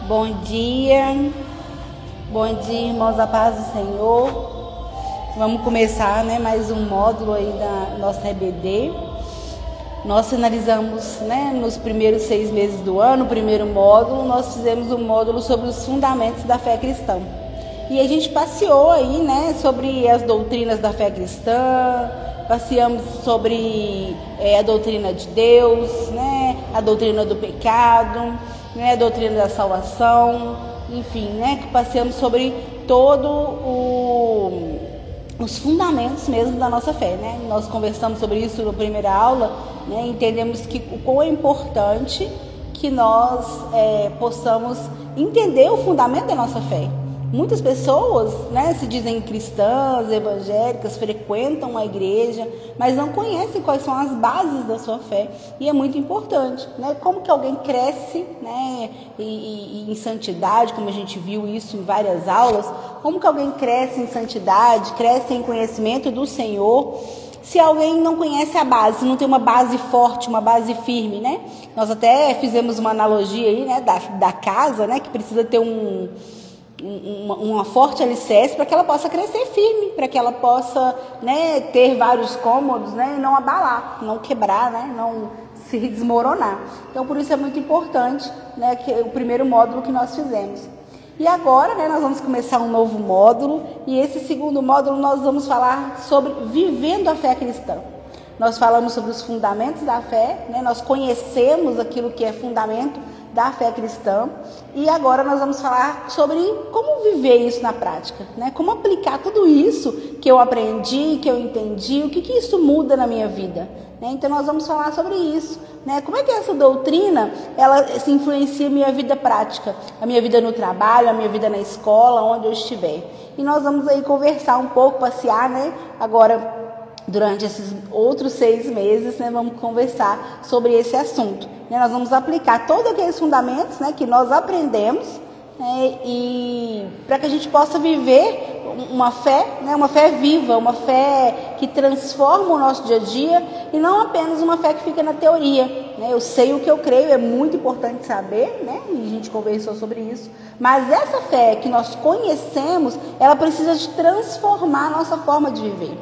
Bom dia, irmãos, a paz do Senhor. Vamos começar, mais um módulo aí da nossa EBD. Nós finalizamos, nos primeiros 6 meses do ano, o primeiro módulo, nós fizemos um módulo sobre os fundamentos da fé cristã. E a gente passeou aí, sobre as doutrinas da fé cristã, passeamos sobre a doutrina de Deus, a doutrina do pecado, a doutrina da salvação, enfim, que passeamos sobre os fundamentos mesmo da nossa fé, Nós conversamos sobre isso na primeira aula, entendemos que o quão é importante que nós possamos entender o fundamento da nossa fé. Muitas pessoas, se dizem cristãs, evangélicas, frequentam a igreja, mas não conhecem quais são as bases da sua fé. E é muito importante, Como que alguém cresce, em santidade, como a gente viu isso em várias aulas, como que alguém cresce em santidade, cresce em conhecimento do Senhor, se alguém não conhece a base, não tem uma base forte, uma base firme, Nós até fizemos uma analogia aí, da casa, que precisa ter uma forte alicerce para que ela possa crescer firme, para que ela possa ter vários cômodos, e não abalar, não quebrar, não se desmoronar. Então, por isso é muito importante, que o primeiro módulo que nós fizemos. E agora, nós vamos começar um novo módulo, e esse segundo módulo nós vamos falar sobre vivendo a fé cristã. Nós falamos sobre os fundamentos da fé, nós conhecemos aquilo que é fundamento da fé cristã, e agora nós vamos falar sobre como viver isso na prática, Como aplicar tudo isso que eu aprendi, que eu entendi, o que isso muda na minha vida, Então nós vamos falar sobre isso, Como é que essa doutrina, ela se influencia a minha vida prática, a minha vida no trabalho, a minha vida na escola, onde eu estiver. E nós vamos aí conversar um pouco, passear, agora durante esses outros 6 meses, vamos conversar sobre esse assunto. Nós vamos aplicar todos aqueles fundamentos, que nós aprendemos, e para que a gente possa viver uma fé viva, uma fé que transforma o nosso dia a dia, e não apenas uma fé que fica na teoria. Eu sei o que eu creio, é muito importante saber, e a gente conversou sobre isso, mas essa fé que nós conhecemos, ela precisa de transformar a nossa forma de viver,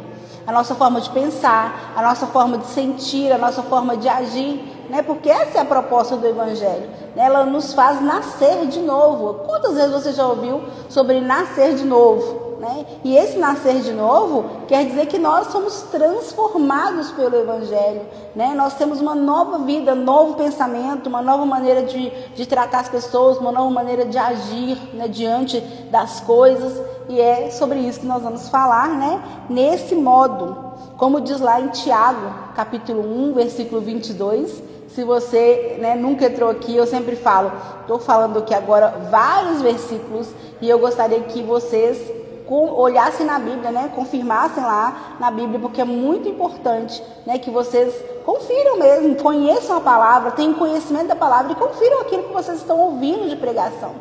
a nossa forma de pensar, a nossa forma de sentir, a nossa forma de agir, porque essa é a proposta do Evangelho, Ela nos faz nascer de novo. Quantas vezes você já ouviu sobre nascer de novo, E esse nascer de novo quer dizer que nós somos transformados pelo Evangelho, Nós temos uma nova vida, um novo pensamento, uma nova maneira de tratar as pessoas, uma nova maneira de agir, diante das coisas. E é sobre isso que nós vamos falar, nesse modo. Como diz lá em Tiago, capítulo 1, versículo 22, se você nunca entrou aqui, eu sempre falo, estou falando aqui agora vários versículos, e eu gostaria que vocês olhassem na Bíblia, confirmassem lá na Bíblia, porque é muito importante, que vocês confiram mesmo, conheçam a palavra, tenham conhecimento da palavra e confiram aquilo que vocês estão ouvindo de pregação.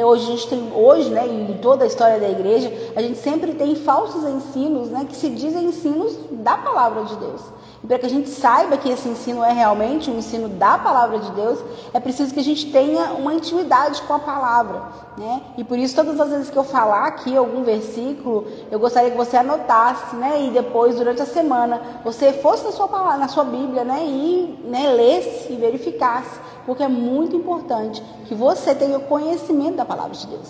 Hoje, em toda a história da igreja, a gente sempre tem falsos ensinos, que se dizem ensinos da palavra de Deus. E para que a gente saiba que esse ensino é realmente um ensino da palavra de Deus, é preciso que a gente tenha uma intimidade com a palavra, E por isso, todas as vezes que eu falar aqui algum versículo, eu gostaria que você anotasse, e depois, durante a semana, você fosse na sua Bíblia, e lesse e verificasse, porque é muito importante que você tenha o conhecimento da palavra de Deus.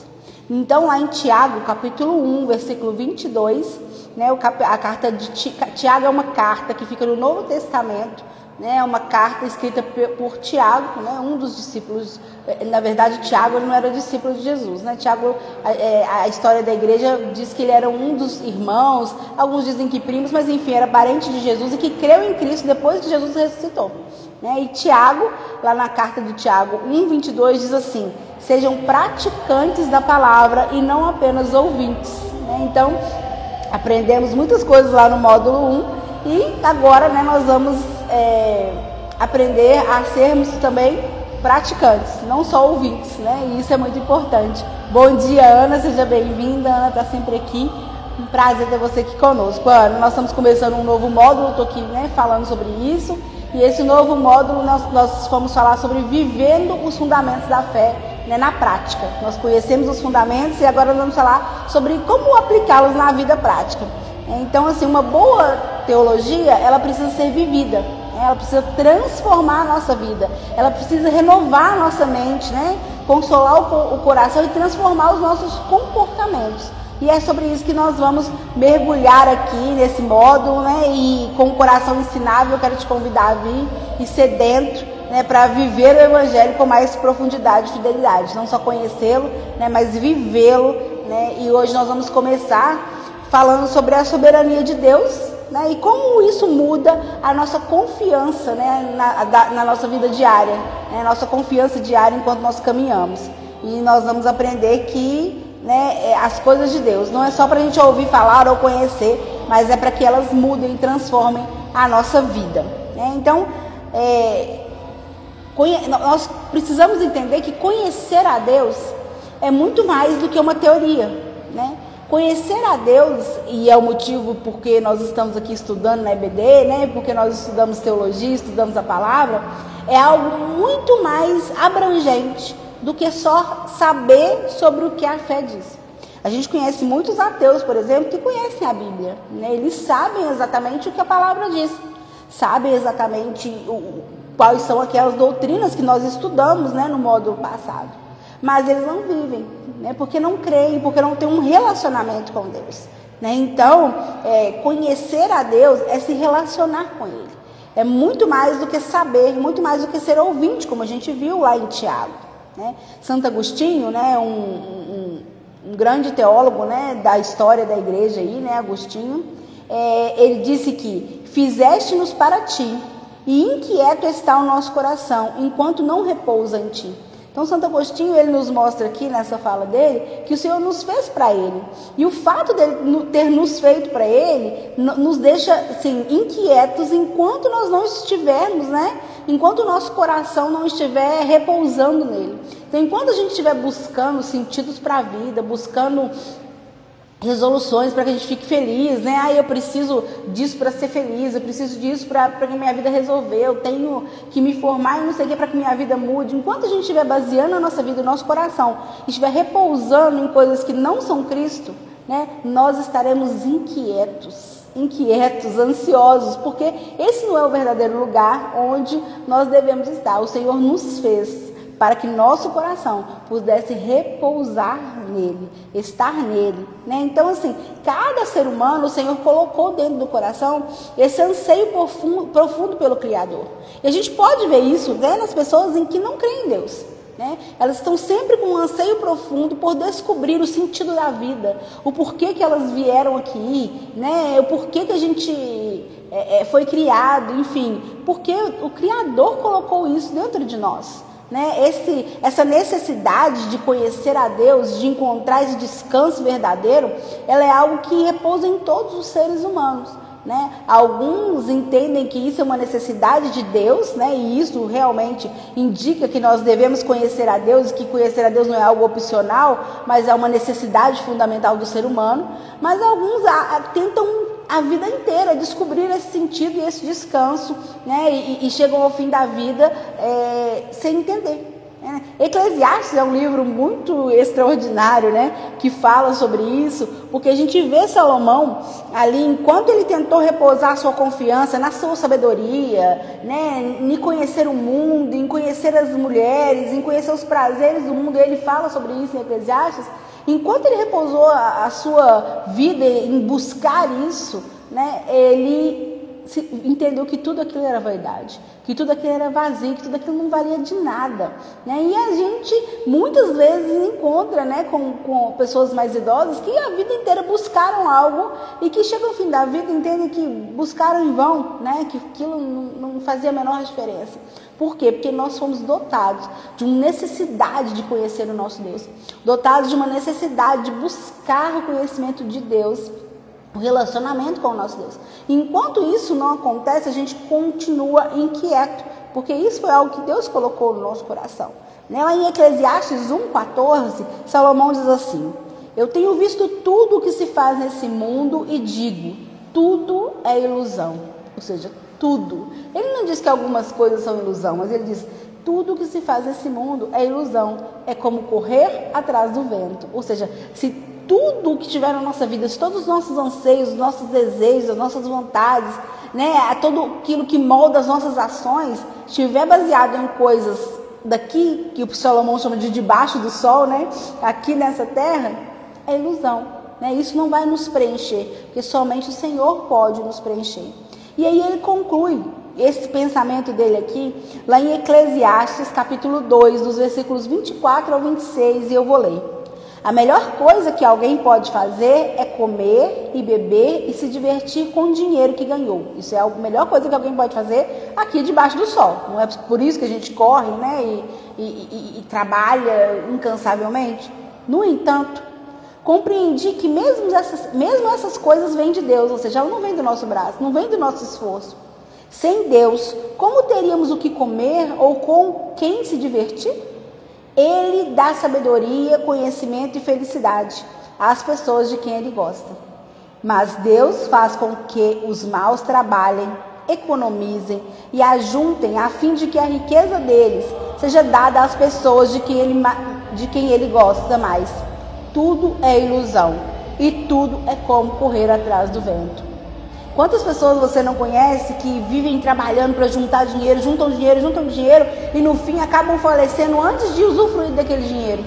Então, lá em Tiago, capítulo 1, versículo 22, a carta de Tiago é uma carta que fica no Novo Testamento, é uma carta escrita por Tiago, um dos discípulos. Na verdade, Tiago ele não era discípulo de Jesus, Tiago, a história da igreja diz que ele era um dos irmãos, alguns dizem que primos, mas enfim, era parente de Jesus e que creu em Cristo depois que Jesus ressuscitou. E Tiago, lá na carta de Tiago 1:22, diz assim: sejam praticantes da palavra e não apenas ouvintes. Então, aprendemos muitas coisas lá no módulo 1 e agora nós vamos aprender a sermos também praticantes, não só ouvintes, E isso é muito importante. Bom dia, Ana, seja bem-vinda. Ana está sempre aqui. Um prazer ter você aqui conosco. Ana, nós estamos começando um novo módulo, estou aqui falando sobre isso. E esse novo módulo nós vamos falar sobre vivendo os fundamentos da fé né, na prática. Nós conhecemos os fundamentos e agora nós vamos falar sobre como aplicá-los na vida prática. Então, assim, uma boa teologia, ela precisa ser vivida, né? Ela precisa transformar a nossa vida, ela precisa renovar a nossa mente, né? Consolar o coração e transformar os nossos comportamentos. E é sobre isso que nós vamos mergulhar aqui nesse módulo, né? E com o coração ensinável, eu quero te convidar a vir e sedento, né? Para viver o Evangelho com mais profundidade e fidelidade. Não só conhecê-lo, né? Mas vivê-lo, né? E hoje nós vamos começar falando sobre a soberania de Deus, né? E como isso muda a nossa confiança, né? Na nossa vida diária, né? Nossa confiança diária enquanto nós caminhamos. E nós vamos aprender que, né, as coisas de Deus não é só para a gente ouvir falar ou conhecer, mas é para que elas mudem e transformem a nossa vida, né? Então, nós precisamos entender que conhecer a Deus é muito mais do que uma teoria, né? Conhecer a Deus, e é o motivo porque nós estamos aqui estudando na EBD, né? Porque nós estudamos teologia, estudamos a palavra, é algo muito mais abrangente do que só saber sobre o que a fé diz. A gente conhece muitos ateus, por exemplo, que conhecem a Bíblia, né? Eles sabem exatamente o que a palavra diz, sabem exatamente quais são aquelas doutrinas que nós estudamos, né, no módulo passado, mas eles não vivem, né? Porque não creem, porque não têm um relacionamento com Deus, né? Então, conhecer a Deus é se relacionar com Ele, é muito mais do que saber, muito mais do que ser ouvinte, como a gente viu lá em Tiago, né? Santo Agostinho, né, um grande teólogo, né, da história da igreja aí, né, Agostinho, ele disse que fizeste-nos para ti, e inquieto está o nosso coração, enquanto não repousa em ti. Então, Santo Agostinho, ele nos mostra aqui nessa fala dele que o Senhor nos fez para Ele. E o fato dele ter nos feito para Ele nos deixa, assim, inquietos enquanto nós não estivermos, né? Enquanto o nosso coração não estiver repousando nele. Então, enquanto a gente estiver buscando sentidos para a vida, buscando resoluções para que a gente fique feliz, né? Eu preciso disso para ser feliz, eu preciso disso para que minha vida resolver, eu tenho que me formar e não sei o que para que minha vida mude. Enquanto a gente estiver baseando a nossa vida, o nosso coração, estiver repousando em coisas que não são Cristo, né? Nós estaremos inquietos, ansiosos, porque esse não é o verdadeiro lugar onde nós devemos estar. O Senhor nos fez para que nosso coração pudesse repousar nele, estar nele, né? Então, assim, cada ser humano, o Senhor colocou dentro do coração esse anseio profundo pelo Criador. E a gente pode ver isso, né, nas pessoas em que não creem em Deus, né? Elas estão sempre com um anseio profundo por descobrir o sentido da vida, o porquê que elas vieram aqui, né? O porquê que a gente foi criado, enfim, porque o Criador colocou isso dentro de nós, né? Essa necessidade de conhecer a Deus, de encontrar esse descanso verdadeiro, ela é algo que repousa em todos os seres humanos, né? Alguns entendem que isso é uma necessidade de Deus, né? E isso realmente indica que nós devemos conhecer a Deus, que conhecer a Deus não é algo opcional, mas é uma necessidade fundamental do ser humano. Mas alguns tentam a vida inteira descobrir esse sentido e esse descanso, né? E chegam ao fim da vida sem entender. Eclesiastes é um livro muito extraordinário, né? Que fala sobre isso, porque a gente vê Salomão ali, enquanto ele tentou repousar sua confiança na sua sabedoria, né? Em conhecer o mundo, em conhecer as mulheres, em conhecer os prazeres do mundo, ele fala sobre isso em Eclesiastes. Enquanto ele repousou a sua vida em buscar isso, né? Ele entendeu que tudo aquilo era vaidade, que tudo aquilo era vazio, que tudo aquilo não valia de nada, né? E a gente muitas vezes encontra, né, com pessoas mais idosas que a vida inteira buscaram algo e que chegam ao fim da vida e entendem que buscaram em vão, né? Que aquilo não fazia a menor diferença. Por quê? Porque nós fomos dotados de uma necessidade de conhecer o nosso Deus, dotados de uma necessidade de buscar o conhecimento de Deus, o relacionamento com o nosso Deus. Enquanto isso não acontece, a gente continua inquieto, porque isso foi algo que Deus colocou no nosso coração. Lá em Eclesiastes 1,14, Salomão diz assim: eu tenho visto tudo o que se faz nesse mundo e digo, tudo é ilusão. Ou seja, tudo. Ele não diz que algumas coisas são ilusão, mas ele diz, tudo que se faz nesse mundo é ilusão, é como correr atrás do vento. Ou seja, se tudo o que tiver na nossa vida, se todos os nossos anseios, os nossos desejos, as nossas vontades, né, tudo aquilo que molda as nossas ações, estiver baseado em coisas daqui, que o Salomão chama de debaixo do sol, né, aqui nessa terra, é ilusão, né? Isso não vai nos preencher, porque somente o Senhor pode nos preencher. E aí ele conclui esse pensamento dele aqui, lá em Eclesiastes, capítulo 2, dos versículos 24 ao 26, e eu vou ler. A melhor coisa que alguém pode fazer é comer e beber e se divertir com o dinheiro que ganhou. Isso é a melhor coisa que alguém pode fazer aqui debaixo do sol. Não é por isso que a gente corre, né, e trabalha incansavelmente. No entanto, compreendi que mesmo essas coisas vêm de Deus, ou seja, ela não vem do nosso braço, não vem do nosso esforço. Sem Deus, como teríamos o que comer ou com quem se divertir? Ele dá sabedoria, conhecimento e felicidade às pessoas de quem Ele gosta. Mas Deus faz com que os maus trabalhem, economizem e ajuntem a fim de que a riqueza deles seja dada às pessoas de quem Ele gosta mais. Tudo é ilusão e tudo é como correr atrás do vento. Quantas pessoas você não conhece que vivem trabalhando para juntar dinheiro, juntam dinheiro e no fim acabam falecendo antes de usufruir daquele dinheiro?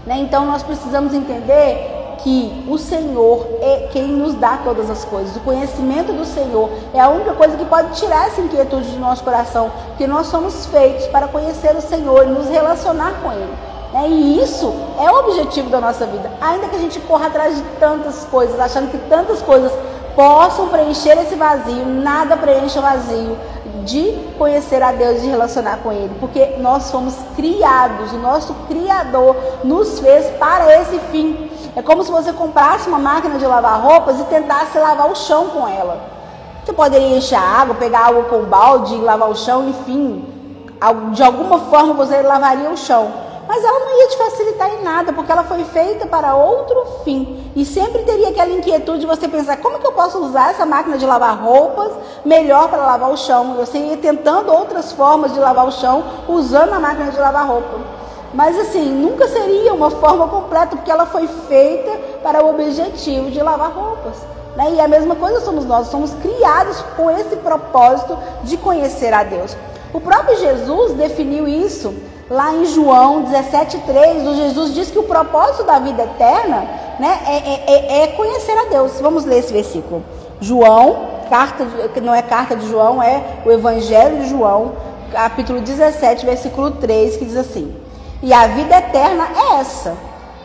Né? Então nós precisamos entender que o Senhor é quem nos dá todas as coisas. O conhecimento do Senhor é a única coisa que pode tirar essa inquietude do nosso coração, porque nós somos feitos para conhecer o Senhor e nos relacionar com Ele. E isso é o objetivo da nossa vida. Ainda que a gente corra atrás de tantas coisas, achando que tantas coisas possam preencher esse vazio, nada preenche o vazio de conhecer a Deus e de relacionar com Ele. Porque nós fomos criados, o nosso Criador nos fez para esse fim. É como se você comprasse uma máquina de lavar roupas e tentasse lavar o chão com ela. Você poderia encher a água, pegar água com balde e lavar o chão, enfim. De alguma forma você lavaria o chão. Mas ela não ia te facilitar em nada, porque ela foi feita para outro fim. E sempre teria aquela inquietude de você pensar, como que eu posso usar essa máquina de lavar roupas melhor para lavar o chão? Você ia tentando outras formas de lavar o chão, usando a máquina de lavar roupa. Mas assim, nunca seria uma forma completa, porque ela foi feita para o objetivo de lavar roupas. Né? E a mesma coisa somos nós, somos criados com esse propósito de conhecer a Deus. O próprio Jesus definiu isso lá em João 17,3, o Jesus diz que o propósito da vida eterna, né, é conhecer a Deus. Vamos ler esse versículo. João, não é carta de João, é o Evangelho de João, capítulo 17, versículo 3, que diz assim: e a vida eterna é essa,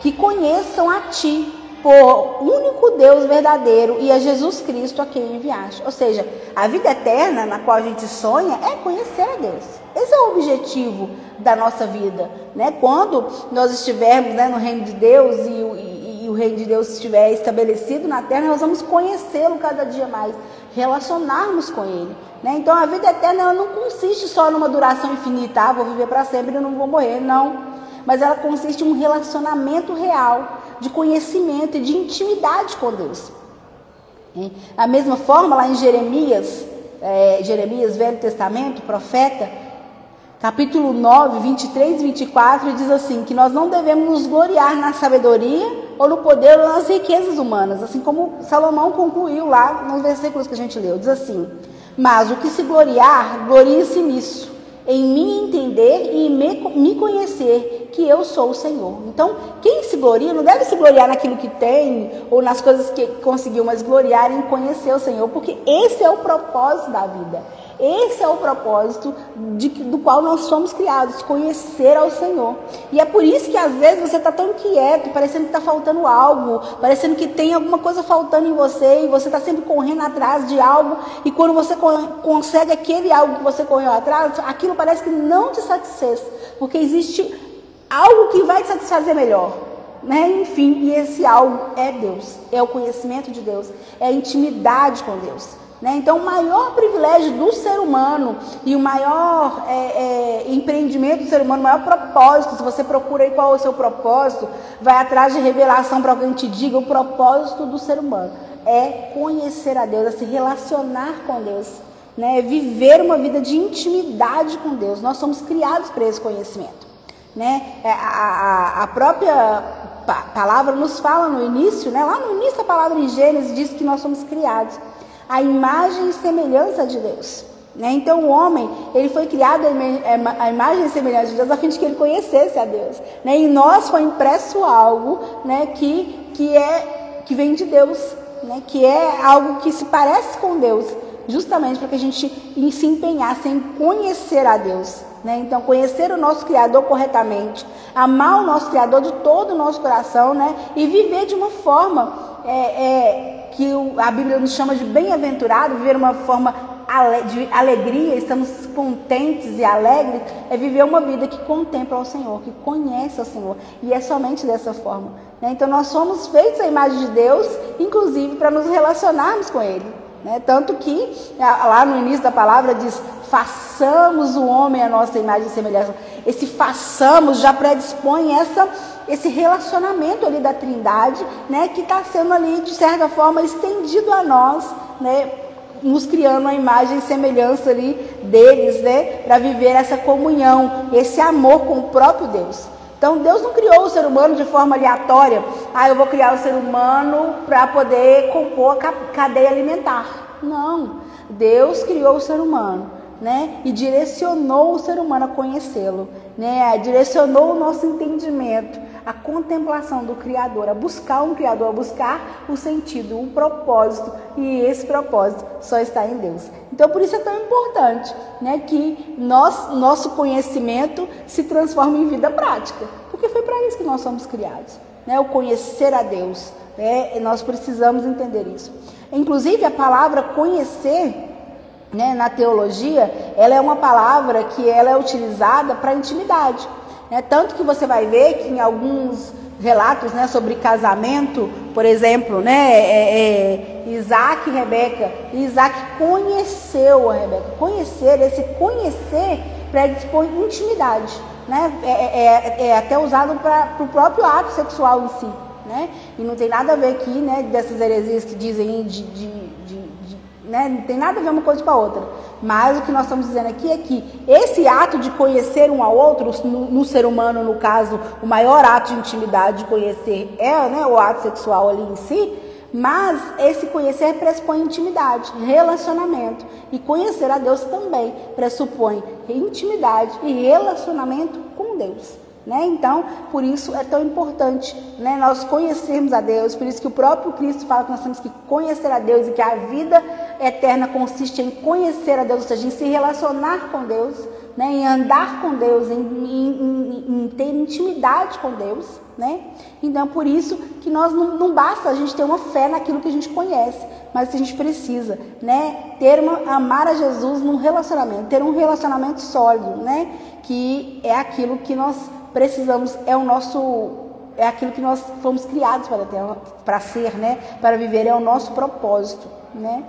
que conheçam a Ti, por único Deus verdadeiro, e a Jesus Cristo a quem enviaste. Ou seja, a vida eterna na qual a gente sonha é conhecer a Deus. Esse é o objetivo da nossa vida, né? Quando nós estivermos, né, no reino de Deus e o reino de Deus estiver estabelecido na terra, nós vamos conhecê-lo cada dia mais, relacionarmos com Ele, né? Então a vida eterna ela não consiste só numa duração infinita, vou viver para sempre e não vou morrer, não. Mas ela consiste em um relacionamento real, de conhecimento e de intimidade com Deus. Da mesma forma, lá em Jeremias, Velho Testamento, profeta, capítulo 9, 23 e 24, diz assim, que nós não devemos nos gloriar na sabedoria ou no poder ou nas riquezas humanas, assim como Salomão concluiu lá nos versículos que a gente leu, diz assim: mas o que se gloriar, glorie-se nisso, em me entender e me conhecer que eu sou o Senhor. Então, quem se gloria não deve se gloriar naquilo que tem ou nas coisas que conseguiu, mas gloriar em conhecer o Senhor, porque esse é o propósito da vida. Esse é o propósito do qual nós somos criados, conhecer ao Senhor. E é por isso que às vezes você está tão quieto, parecendo que está faltando algo, parecendo que tem alguma coisa faltando em você, e você está sempre correndo atrás de algo, e quando você consegue aquele algo que você correu atrás, aquilo parece que não te satisfaz, porque existe algo que vai te satisfazer melhor. Né? Enfim, e esse algo é Deus, é o conhecimento de Deus, é a intimidade com Deus. Né? Então, o maior privilégio do ser humano e o maior empreendimento do ser humano, o maior propósito, se você procura aí qual é o seu propósito, vai atrás de revelação para alguém te diga, o propósito do ser humano é conhecer a Deus, é se relacionar com Deus. né? Viver uma vida de intimidade com Deus. Nós somos criados para esse conhecimento, né? A própria palavra nos fala no início, né? Lá no início a palavra em Gênesis diz que nós somos criados à imagem e semelhança de Deus, né? Então o homem, ele foi criado à imagem e semelhança de Deus a fim de que ele conhecesse a Deus, né? Em nós foi impresso algo, né? que vem de Deus, né? Que é algo que se parece com Deus, justamente para que a gente se empenhasse em conhecer a Deus, né? Então, conhecer o nosso Criador corretamente, amar o nosso Criador de todo o nosso coração, né? E viver de uma forma que a Bíblia nos chama de bem-aventurado, viver uma forma de alegria, estamos contentes e alegres, é viver uma vida que contempla o Senhor, que conhece o Senhor, e é somente dessa forma, né? Então, nós somos feitos à imagem de Deus, inclusive para nos relacionarmos com Ele, né? Tanto que lá no início da palavra diz: façamos o homem à nossa imagem e semelhança. Esse façamos já predispõe esse relacionamento ali da Trindade, né? Que está sendo ali de certa forma estendido a nós, né? Nos criando a imagem e semelhança ali deles, né? Para viver essa comunhão, esse amor com o próprio Deus. Então, Deus não criou o ser humano de forma aleatória. Eu vou criar o ser humano para poder compor a cadeia alimentar. Não. Deus criou o ser humano, né? E direcionou o ser humano a conhecê-lo, né? Direcionou o nosso entendimento, a contemplação do Criador, a buscar um Criador, a buscar o sentido, o propósito. E esse propósito só está em Deus. Então, por isso é tão importante, né, que nosso conhecimento se transforme em vida prática, porque foi para isso que nós somos criados, né, o conhecer a Deus, né, nós precisamos entender isso. Inclusive, a palavra conhecer, né, na teologia, ela é uma palavra que ela é utilizada para intimidade, né, tanto que você vai ver que em alguns relatos, né, sobre casamento, por exemplo, né, Isaac e Rebeca. Isaac conheceu a Rebeca. Esse conhecer predispõe intimidade, né? É até usado para o próprio ato sexual em si, né? E não tem nada a ver aqui, né, dessas heresias que dizem né, não tem nada a ver uma coisa com a outra. Mas o que nós estamos dizendo aqui é que esse ato de conhecer um ao outro, no ser humano, no caso, o maior ato de intimidade de conhecer é, né, o ato sexual ali em si, mas esse conhecer pressupõe intimidade, relacionamento. E conhecer a Deus também pressupõe intimidade e relacionamento com Deus, né? Então, por isso é tão importante, né, nós conhecermos a Deus. Por isso que o próprio Cristo fala que nós temos que conhecer a Deus e que a vida eterna consiste em conhecer a Deus, ou seja, em se relacionar com Deus, né, em andar com Deus, em ter intimidade com Deus, né? Então, por isso que nós não basta a gente ter uma fé naquilo que a gente conhece, mas a gente precisa, né, amar a Jesus num relacionamento, ter um relacionamento sólido, né, que é aquilo que nós precisamos, é aquilo que nós fomos criados para ser, né, para viver, é o nosso propósito, né?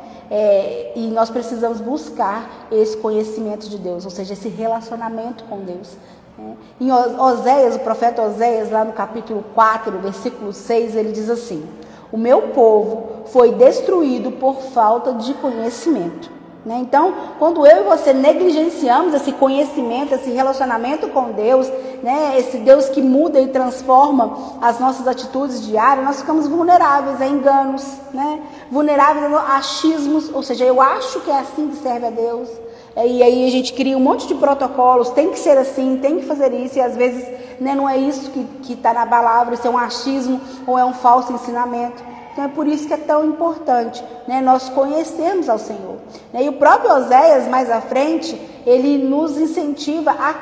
E nós precisamos buscar esse conhecimento de Deus, ou seja, esse relacionamento com Deus, né? Em Oséias, o profeta Oséias, lá no capítulo 4, versículo 6, ele diz assim: o meu povo foi destruído por falta de conhecimento. Né? Então, quando eu e você negligenciamos esse conhecimento, esse relacionamento com Deus, né? Esse Deus que muda e transforma as nossas atitudes diárias, nós ficamos vulneráveis a enganos, né? Vulneráveis a achismos, ou seja, eu acho que é assim que serve a Deus. E aí a gente cria um monte de protocolos, tem que ser assim, tem que fazer isso, e às vezes, né, não é isso que está na palavra, isso é um achismo ou é um falso ensinamento. Então é por isso que é tão importante, né, nós conhecermos ao Senhor. E o próprio Oséias, mais à frente, ele nos incentiva a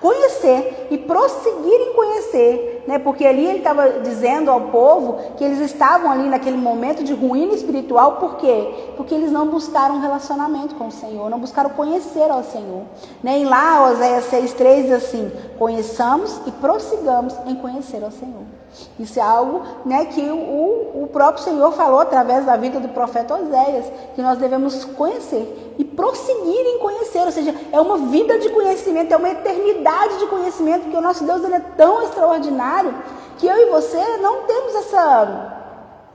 conhecer e prosseguir em conhecer, né? Porque ali ele estava dizendo ao povo que eles estavam ali naquele momento de ruína espiritual. Por quê? Porque eles não buscaram um relacionamento com o Senhor, não buscaram conhecer ao Senhor, né? E lá Oséias 6,3 diz assim: conheçamos e prossigamos em conhecer ao Senhor. Isso é algo, né, que o próprio Senhor falou através da vida do profeta Oséias, que nós devemos conhecer e prosseguir em conhecer, ou seja, é uma vida de conhecimento, é uma eternidade de conhecimento, porque o nosso Deus, ele é tão extraordinário que eu e você não temos essa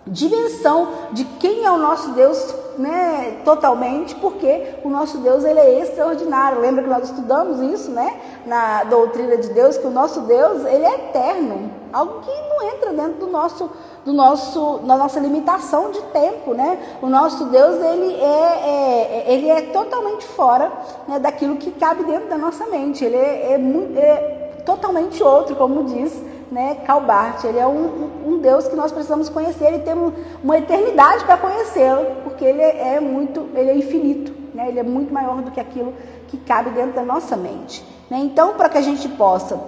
dimensão de quem é o nosso Deus né, totalmente, porque o nosso Deus, ele é extraordinário. Lembra que nós estudamos isso, né, na doutrina de Deus, que o nosso Deus, ele é eterno, algo que não entra dentro da nossa limitação de tempo, né? O nosso Deus, ele é totalmente fora, né, daquilo que cabe dentro da nossa mente. Ele é totalmente outro, como diz, né, Karl Barth. Ele é um Deus que nós precisamos conhecer e temos uma eternidade para conhecê-lo, porque ele é infinito, né? Ele é muito maior do que aquilo que cabe dentro da nossa mente, né? Então, para que a gente possa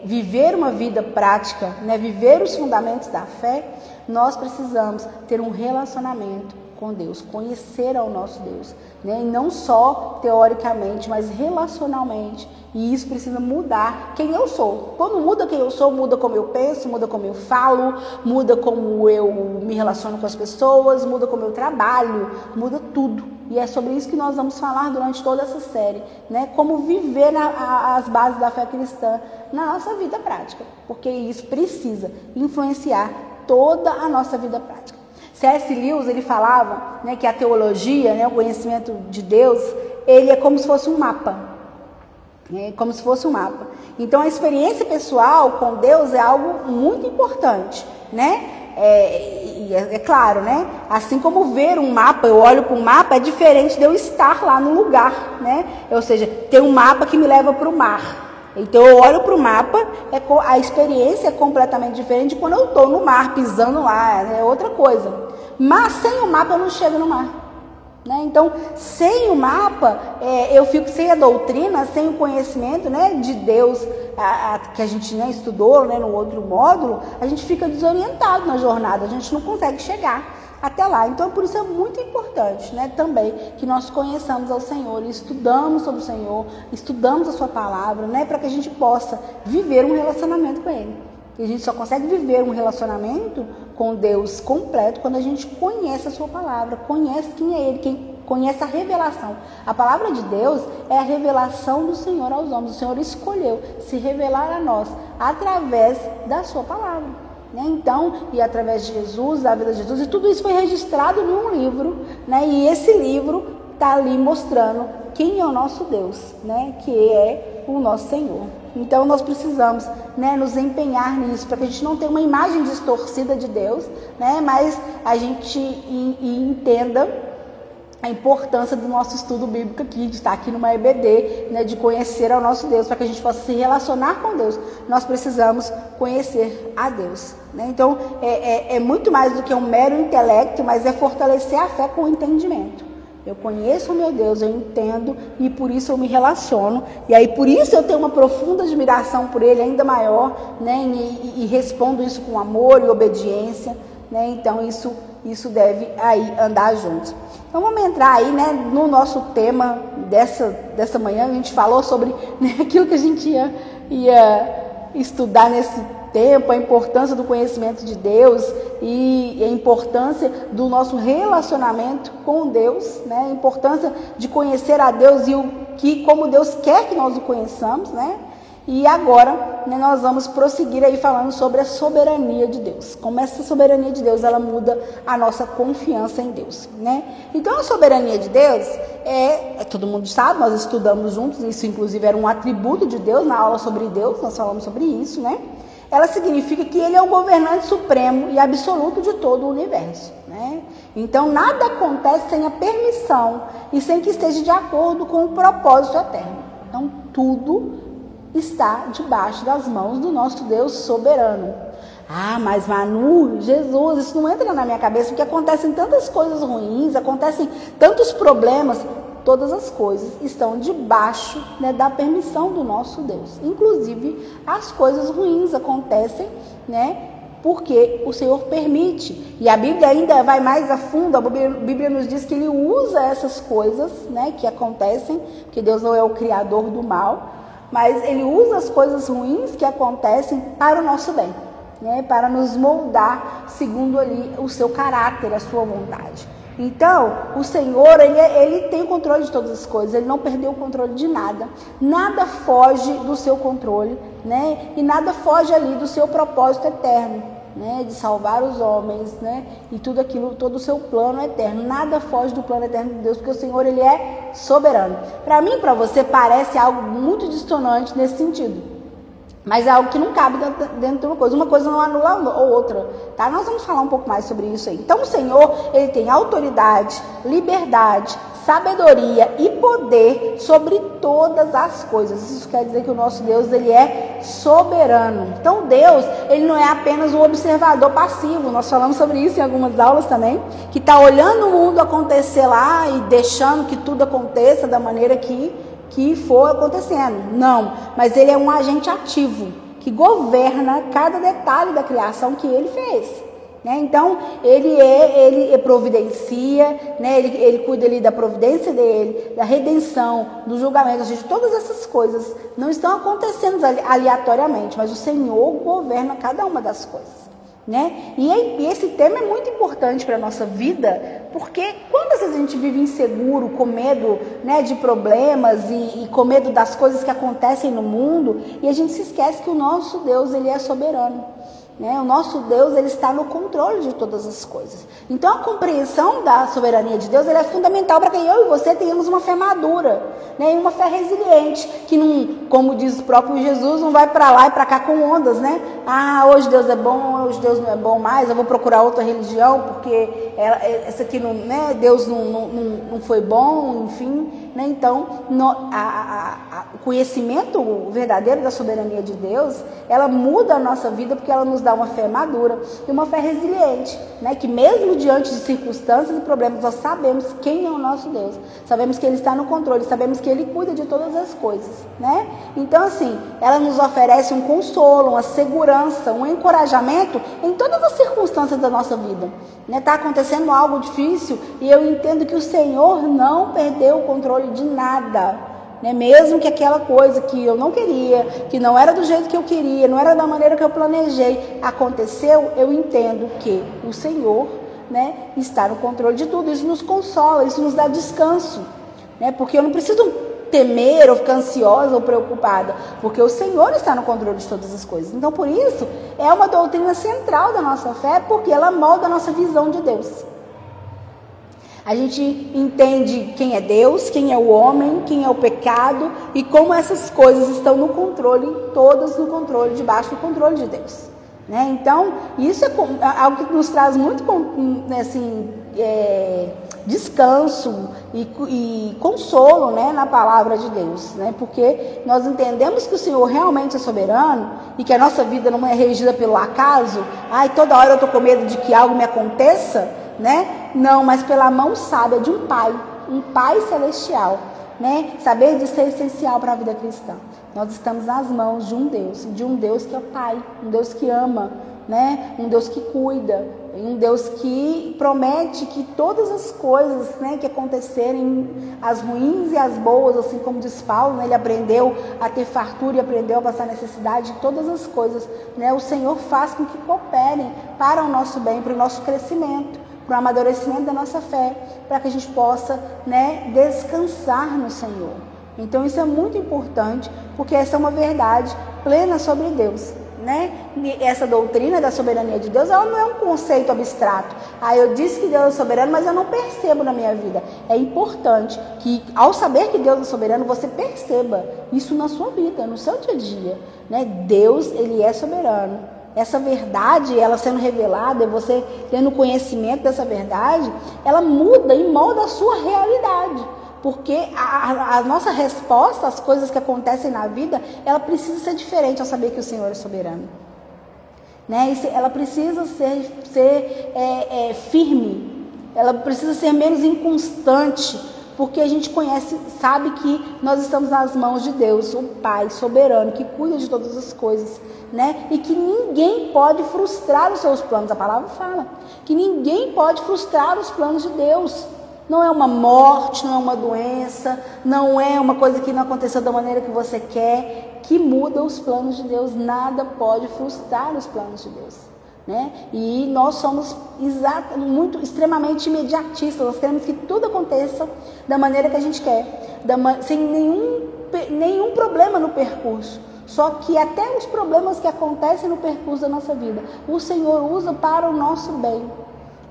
viver uma vida prática, né, viver os fundamentos da fé, nós precisamos ter um relacionamento com Deus, conhecer ao nosso Deus, né? E não só teoricamente, mas relacionalmente. E isso precisa mudar quem eu sou. Quando muda quem eu sou, muda como eu penso, muda como eu falo, muda como eu me relaciono com as pessoas, muda como eu trabalho, muda tudo. E é sobre isso que nós vamos falar durante toda essa série, né? Como viver as bases da fé cristã na nossa vida prática, porque isso precisa influenciar toda a nossa vida prática. C.S. Lewis, ele falava, né, que a teologia, né, o conhecimento de Deus, ele é como se fosse um mapa. Como se fosse um mapa. Então, a experiência pessoal com Deus é algo muito importante, né? É claro, né? Assim como ver um mapa, eu olho para um mapa, é diferente de eu estar lá no lugar, né? Ou seja, ter um mapa que me leva para o mar. Então, eu olho para o mapa, a experiência é completamente diferente de quando eu estou no mar, pisando lá, é outra coisa. Mas sem o mapa eu não chego no mar, né? Então, sem o mapa, eu fico sem a doutrina, sem o conhecimento, né, de Deus, que a gente, né, estudou, né, no outro módulo, a gente fica desorientado na jornada, a gente não consegue chegar até lá. Então, por isso é muito importante, né, também que nós conheçamos ao Senhor, estudamos sobre o Senhor, estudamos a sua palavra, né, para que a gente possa viver um relacionamento com Ele. E a gente só consegue viver um relacionamento com Deus completo quando a gente conhece a sua palavra, conhece quem é Ele, quem conhece a revelação. A palavra de Deus é a revelação do Senhor aos homens. O Senhor escolheu se revelar a nós através da sua palavra, né? Então, e através de Jesus, da vida de Jesus, e tudo isso foi registrado em um livro, né? E esse livro está ali mostrando quem é o nosso Deus, né? Que é o nosso Senhor. Então, nós precisamos, né, nos empenhar nisso, para que a gente não tenha uma imagem distorcida de Deus, né? Mas a gente entenda a importância do nosso estudo bíblico aqui, de estar aqui numa EBD, né, de conhecer ao nosso Deus, para que a gente possa se relacionar com Deus. Nós precisamos conhecer a Deus, né? Então, é muito mais do que um mero intelecto, mas é fortalecer a fé com o entendimento. Eu conheço o meu Deus, eu entendo, e por isso eu me relaciono, e aí por isso eu tenho uma profunda admiração por Ele, ainda maior, né? E respondo isso com amor e obediência, né? Então isso deve aí andar juntos. Então vamos entrar aí, né, no nosso tema dessa manhã. A gente falou sobre, né, aquilo que a gente ia estudar nesse tempo, a importância do conhecimento de Deus e a importância do nosso relacionamento com Deus, né? A importância de conhecer a Deus e como Deus quer que nós o conheçamos, né? E agora, né, nós vamos prosseguir aí falando sobre a soberania de Deus. Como essa soberania de Deus, ela muda a nossa confiança em Deus, né? Então, a soberania de Deus todo mundo sabe, nós estudamos juntos, isso inclusive era um atributo de Deus na aula sobre Deus, nós falamos sobre isso, né? Ela significa que Ele é o governante supremo e absoluto de todo o universo, né? Então, nada acontece sem a permissão e sem que esteja de acordo com o propósito eterno. Então, tudo está debaixo das mãos do nosso Deus soberano. Ah, mas Manu, Jesus, isso não entra na minha cabeça, porque acontecem tantas coisas ruins, acontecem tantos problemas. Todas as coisas estão debaixo, né, da permissão do nosso Deus. Inclusive, as coisas ruins acontecem, né, porque o Senhor permite. E a Bíblia ainda vai mais a fundo. A Bíblia nos diz que Ele usa essas coisas, né, que acontecem, porque Deus não é o criador do mal, mas Ele usa as coisas ruins que acontecem para o nosso bem, né, para nos moldar segundo ali o seu caráter, a sua vontade. Então, o Senhor, ele tem o controle de todas as coisas, Ele não perdeu o controle de nada. Nada foge do seu controle, né? E nada foge ali do seu propósito eterno. né, de salvar os homens, né, e tudo aquilo, todo o seu plano eterno. Nada foge do plano eterno de Deus, porque o Senhor, ele é soberano. Para mim e para você parece algo muito dissonante nesse sentido, mas é algo que não cabe dentro de uma coisa não anula a outra, tá? Nós vamos falar um pouco mais sobre isso aí. Então o Senhor, ele tem autoridade, liberdade, sabedoria e poder sobre todas as coisas. Isso quer dizer que o nosso Deus, ele é soberano. Então Deus, ele não é apenas um observador passivo. Nós falamos sobre isso em algumas aulas também, que está olhando o mundo acontecer lá e deixando que tudo aconteça da maneira que for acontecendo. Não, mas ele é um agente ativo, que governa cada detalhe da criação que ele fez. Né? Então, ele providencia, né? ele cuida ali da providência dele, da redenção, do julgamento. Ou seja, todas essas coisas não estão acontecendo aleatoriamente, mas o Senhor governa cada uma das coisas. Né? E esse tema é muito importante para a nossa vida, porque quando às vezes a gente vive inseguro, com medo, né, de problemas e com medo das coisas que acontecem no mundo, e a gente se esquece que o nosso Deus, ele é soberano. Né? O nosso Deus, ele está no controle de todas as coisas. Então a compreensão da soberania de Deus, ela é fundamental para que eu e você tenhamos uma fé madura, né? E uma fé resiliente, que não, como diz o próprio Jesus, não vai para lá e para cá com ondas, né? Ah, hoje Deus é bom, hoje Deus não é bom mais, eu vou procurar outra religião porque essa aqui não, né? Deus não foi bom, enfim, né? Então o conhecimento verdadeiro da soberania de Deus, ela muda a nossa vida, porque ela nos dá uma fé madura e uma fé resiliente, né? Que mesmo diante de circunstâncias e problemas, nós sabemos quem é o nosso Deus, sabemos que Ele está no controle, sabemos que Ele cuida de todas as coisas, né? Então assim, ela nos oferece um consolo, uma segurança, um encorajamento em todas as circunstâncias da nossa vida, né? Está acontecendo algo difícil e eu entendo que o Senhor não perdeu o controle de nada. Né? Mesmo que aquela coisa que eu não queria, que não era do jeito que eu queria, não era da maneira que eu planejei, aconteceu, eu entendo que o Senhor, né, está no controle de tudo. Isso nos consola, isso nos dá descanso, né? Porque eu não preciso temer ou ficar ansiosa ou preocupada, porque o Senhor está no controle de todas as coisas. Então, por isso, é uma doutrina central da nossa fé, porque ela molda a nossa visão de Deus. A gente entende quem é Deus, quem é o homem, quem é o pecado e como essas coisas estão no controle, todas no controle, debaixo do controle de Deus. Né? Então, isso é algo que nos traz muito assim, descanso e consolo, né, na palavra de Deus. Né? Porque nós entendemos que o Senhor realmente é soberano e que a nossa vida não é regida pelo acaso. Ai, toda hora eu estou com medo de que algo me aconteça. Né? Não, mas pela mão sábia de um pai celestial, né? Saber disso é essencial para a vida cristã. Nós estamos nas mãos de um Deus que é Pai, um Deus que ama, né? Um Deus que cuida, um Deus que promete que todas as coisas, né, que acontecerem, as ruins e as boas, assim como diz Paulo, né, ele aprendeu a ter fartura e aprendeu a passar necessidade de todas as coisas, né? O Senhor faz com que cooperem para o nosso bem, para o nosso crescimento, para o amadurecimento da nossa fé, para que a gente possa, né, descansar no Senhor. Então isso é muito importante, porque essa é uma verdade plena sobre Deus, né? E essa doutrina da soberania de Deus, ela não é um conceito abstrato. Ah, eu disse que Deus é soberano, mas eu não percebo na minha vida. É importante que, ao saber que Deus é soberano, você perceba isso na sua vida, no seu dia a dia, né? Deus, ele é soberano. Essa verdade, ela sendo revelada, você tendo conhecimento dessa verdade, ela muda e molda a sua realidade. Porque a nossa resposta às coisas que acontecem na vida, ela precisa ser diferente ao saber que o Senhor é soberano. Né? Ela precisa ser firme, ela precisa ser menos inconstante, porque a gente sabe que nós estamos nas mãos de Deus, o Pai soberano, que cuida de todas as coisas, né? E que ninguém pode frustrar os seus planos. A palavra fala que ninguém pode frustrar os planos de Deus. Não é uma morte, não é uma doença, não é uma coisa que não aconteceu da maneira que você quer, que muda os planos de Deus. Nada pode frustrar os planos de Deus. Né? E nós somos extremamente imediatistas. Nós queremos que tudo aconteça da maneira que a gente quer, sem nenhum problema no percurso. Só que até os problemas que acontecem no percurso da nossa vida, o Senhor usa para o nosso bem.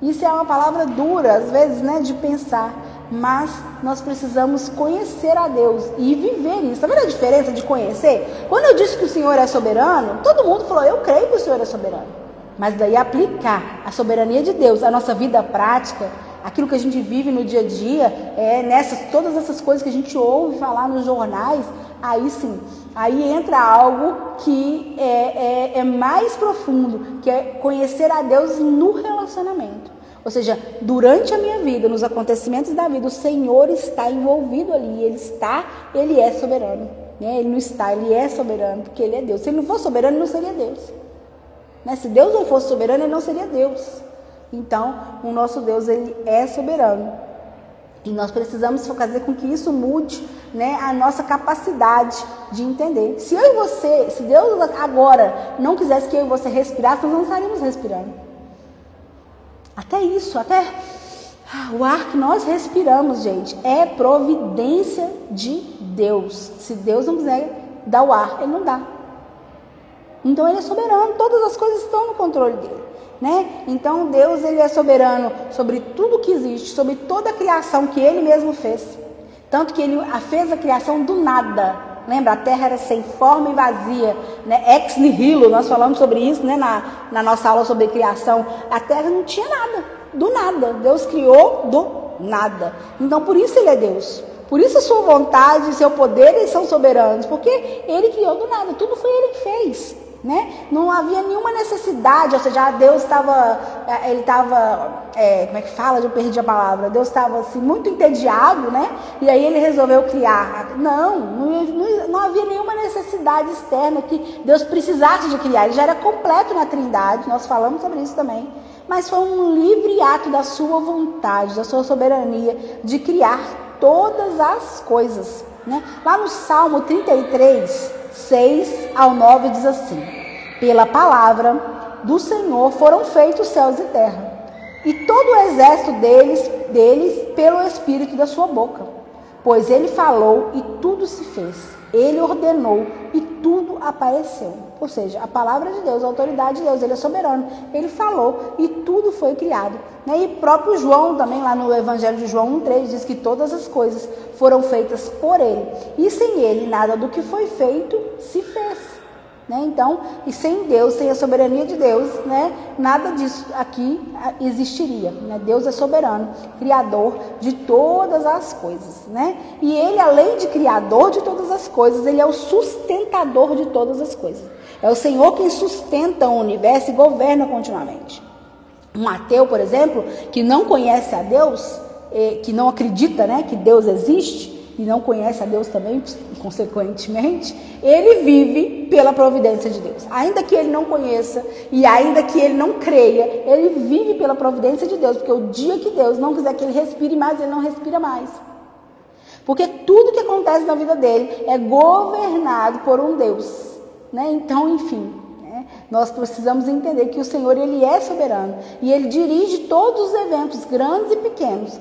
Isso é uma palavra dura, às vezes, né, de pensar, mas nós precisamos conhecer a Deus e viver isso. Está vendo a diferença de conhecer? Quando eu disse que o Senhor é soberano, todo mundo falou, eu creio que o Senhor é soberano. Mas daí aplicar a soberania de Deus à nossa vida prática, aquilo que a gente vive no dia a dia, todas essas coisas que a gente ouve falar nos jornais, aí sim, aí entra algo que é mais profundo, que é conhecer a Deus no relacionamento. Ou seja, durante a minha vida, nos acontecimentos da vida, o Senhor está envolvido ali, Ele é soberano. Né? Ele não está, Ele é soberano, porque Ele é Deus. Se Ele não fosse soberano, Ele não seria Deus. Né? Se Deus não fosse soberano, Ele não seria Deus. Então, o nosso Deus, Ele é soberano. E nós precisamos fazer com que isso mude, né, a nossa capacidade de entender. Se eu e você, se Deus agora não quisesse que eu e você respirasse, nós não estaríamos respirando. Até isso, até o ar que nós respiramos, gente, é providência de Deus. Se Deus não quiser dar o ar, Ele não dá. Então Ele é soberano, todas as coisas estão no controle dEle. Né? Então Deus, Ele é soberano sobre tudo que existe, sobre toda a criação que Ele mesmo fez. Tanto que Ele fez a criação do nada. Lembra? A terra era sem forma e vazia, né? Ex nihilo, nós falamos sobre isso, né? na nossa aula sobre criação. A terra não tinha nada, do nada. Deus criou do nada. Então por isso Ele é Deus. Por isso a sua vontade e seu poder, eles são soberanos. Porque Ele criou do nada, tudo foi Ele que fez. Né? Não havia nenhuma necessidade, ou seja, Deus estava, como é que fala? Eu perdi a palavra. Deus estava assim, muito entediado, né? E aí Ele resolveu criar. Não havia nenhuma necessidade externa que Deus precisasse de criar. Ele já era completo na Trindade, nós falamos sobre isso também. Mas foi um livre ato da sua vontade, da sua soberania, de criar todas as coisas. Né? Lá no Salmo 33, 6 ao 9 diz assim: pela palavra do Senhor foram feitos céus e terra, e todo o exército deles pelo Espírito da sua boca. Pois Ele falou e tudo se fez, Ele ordenou e tudo apareceu. Ou seja, a palavra de Deus, a autoridade de Deus, Ele é soberano. Ele falou e tudo foi criado. E próprio João, também lá no Evangelho de João 1,3, diz que todas as coisas foram feitas por Ele. E sem Ele, nada do que foi feito se fez. Então, e sem Deus, sem a soberania de Deus, nada disso aqui existiria. Deus é soberano, criador de todas as coisas. E Ele, além de criador de todas as coisas, Ele é o sustentador de todas as coisas. É o Senhor quem sustenta o universo e governa continuamente. Um ateu, por exemplo, que não conhece a Deus, que não acredita que Deus existe, e não conhece a Deus também, consequentemente, ele vive pela providência de Deus. Ainda que ele não conheça e ainda que ele não creia, ele vive pela providência de Deus, porque o dia que Deus não quiser que ele respire mais, ele não respira mais. Porque tudo que acontece na vida dele é governado por um Deus. Então, enfim, nós precisamos entender que o Senhor, Ele é soberano e Ele dirige todos os eventos, grandes e pequenos,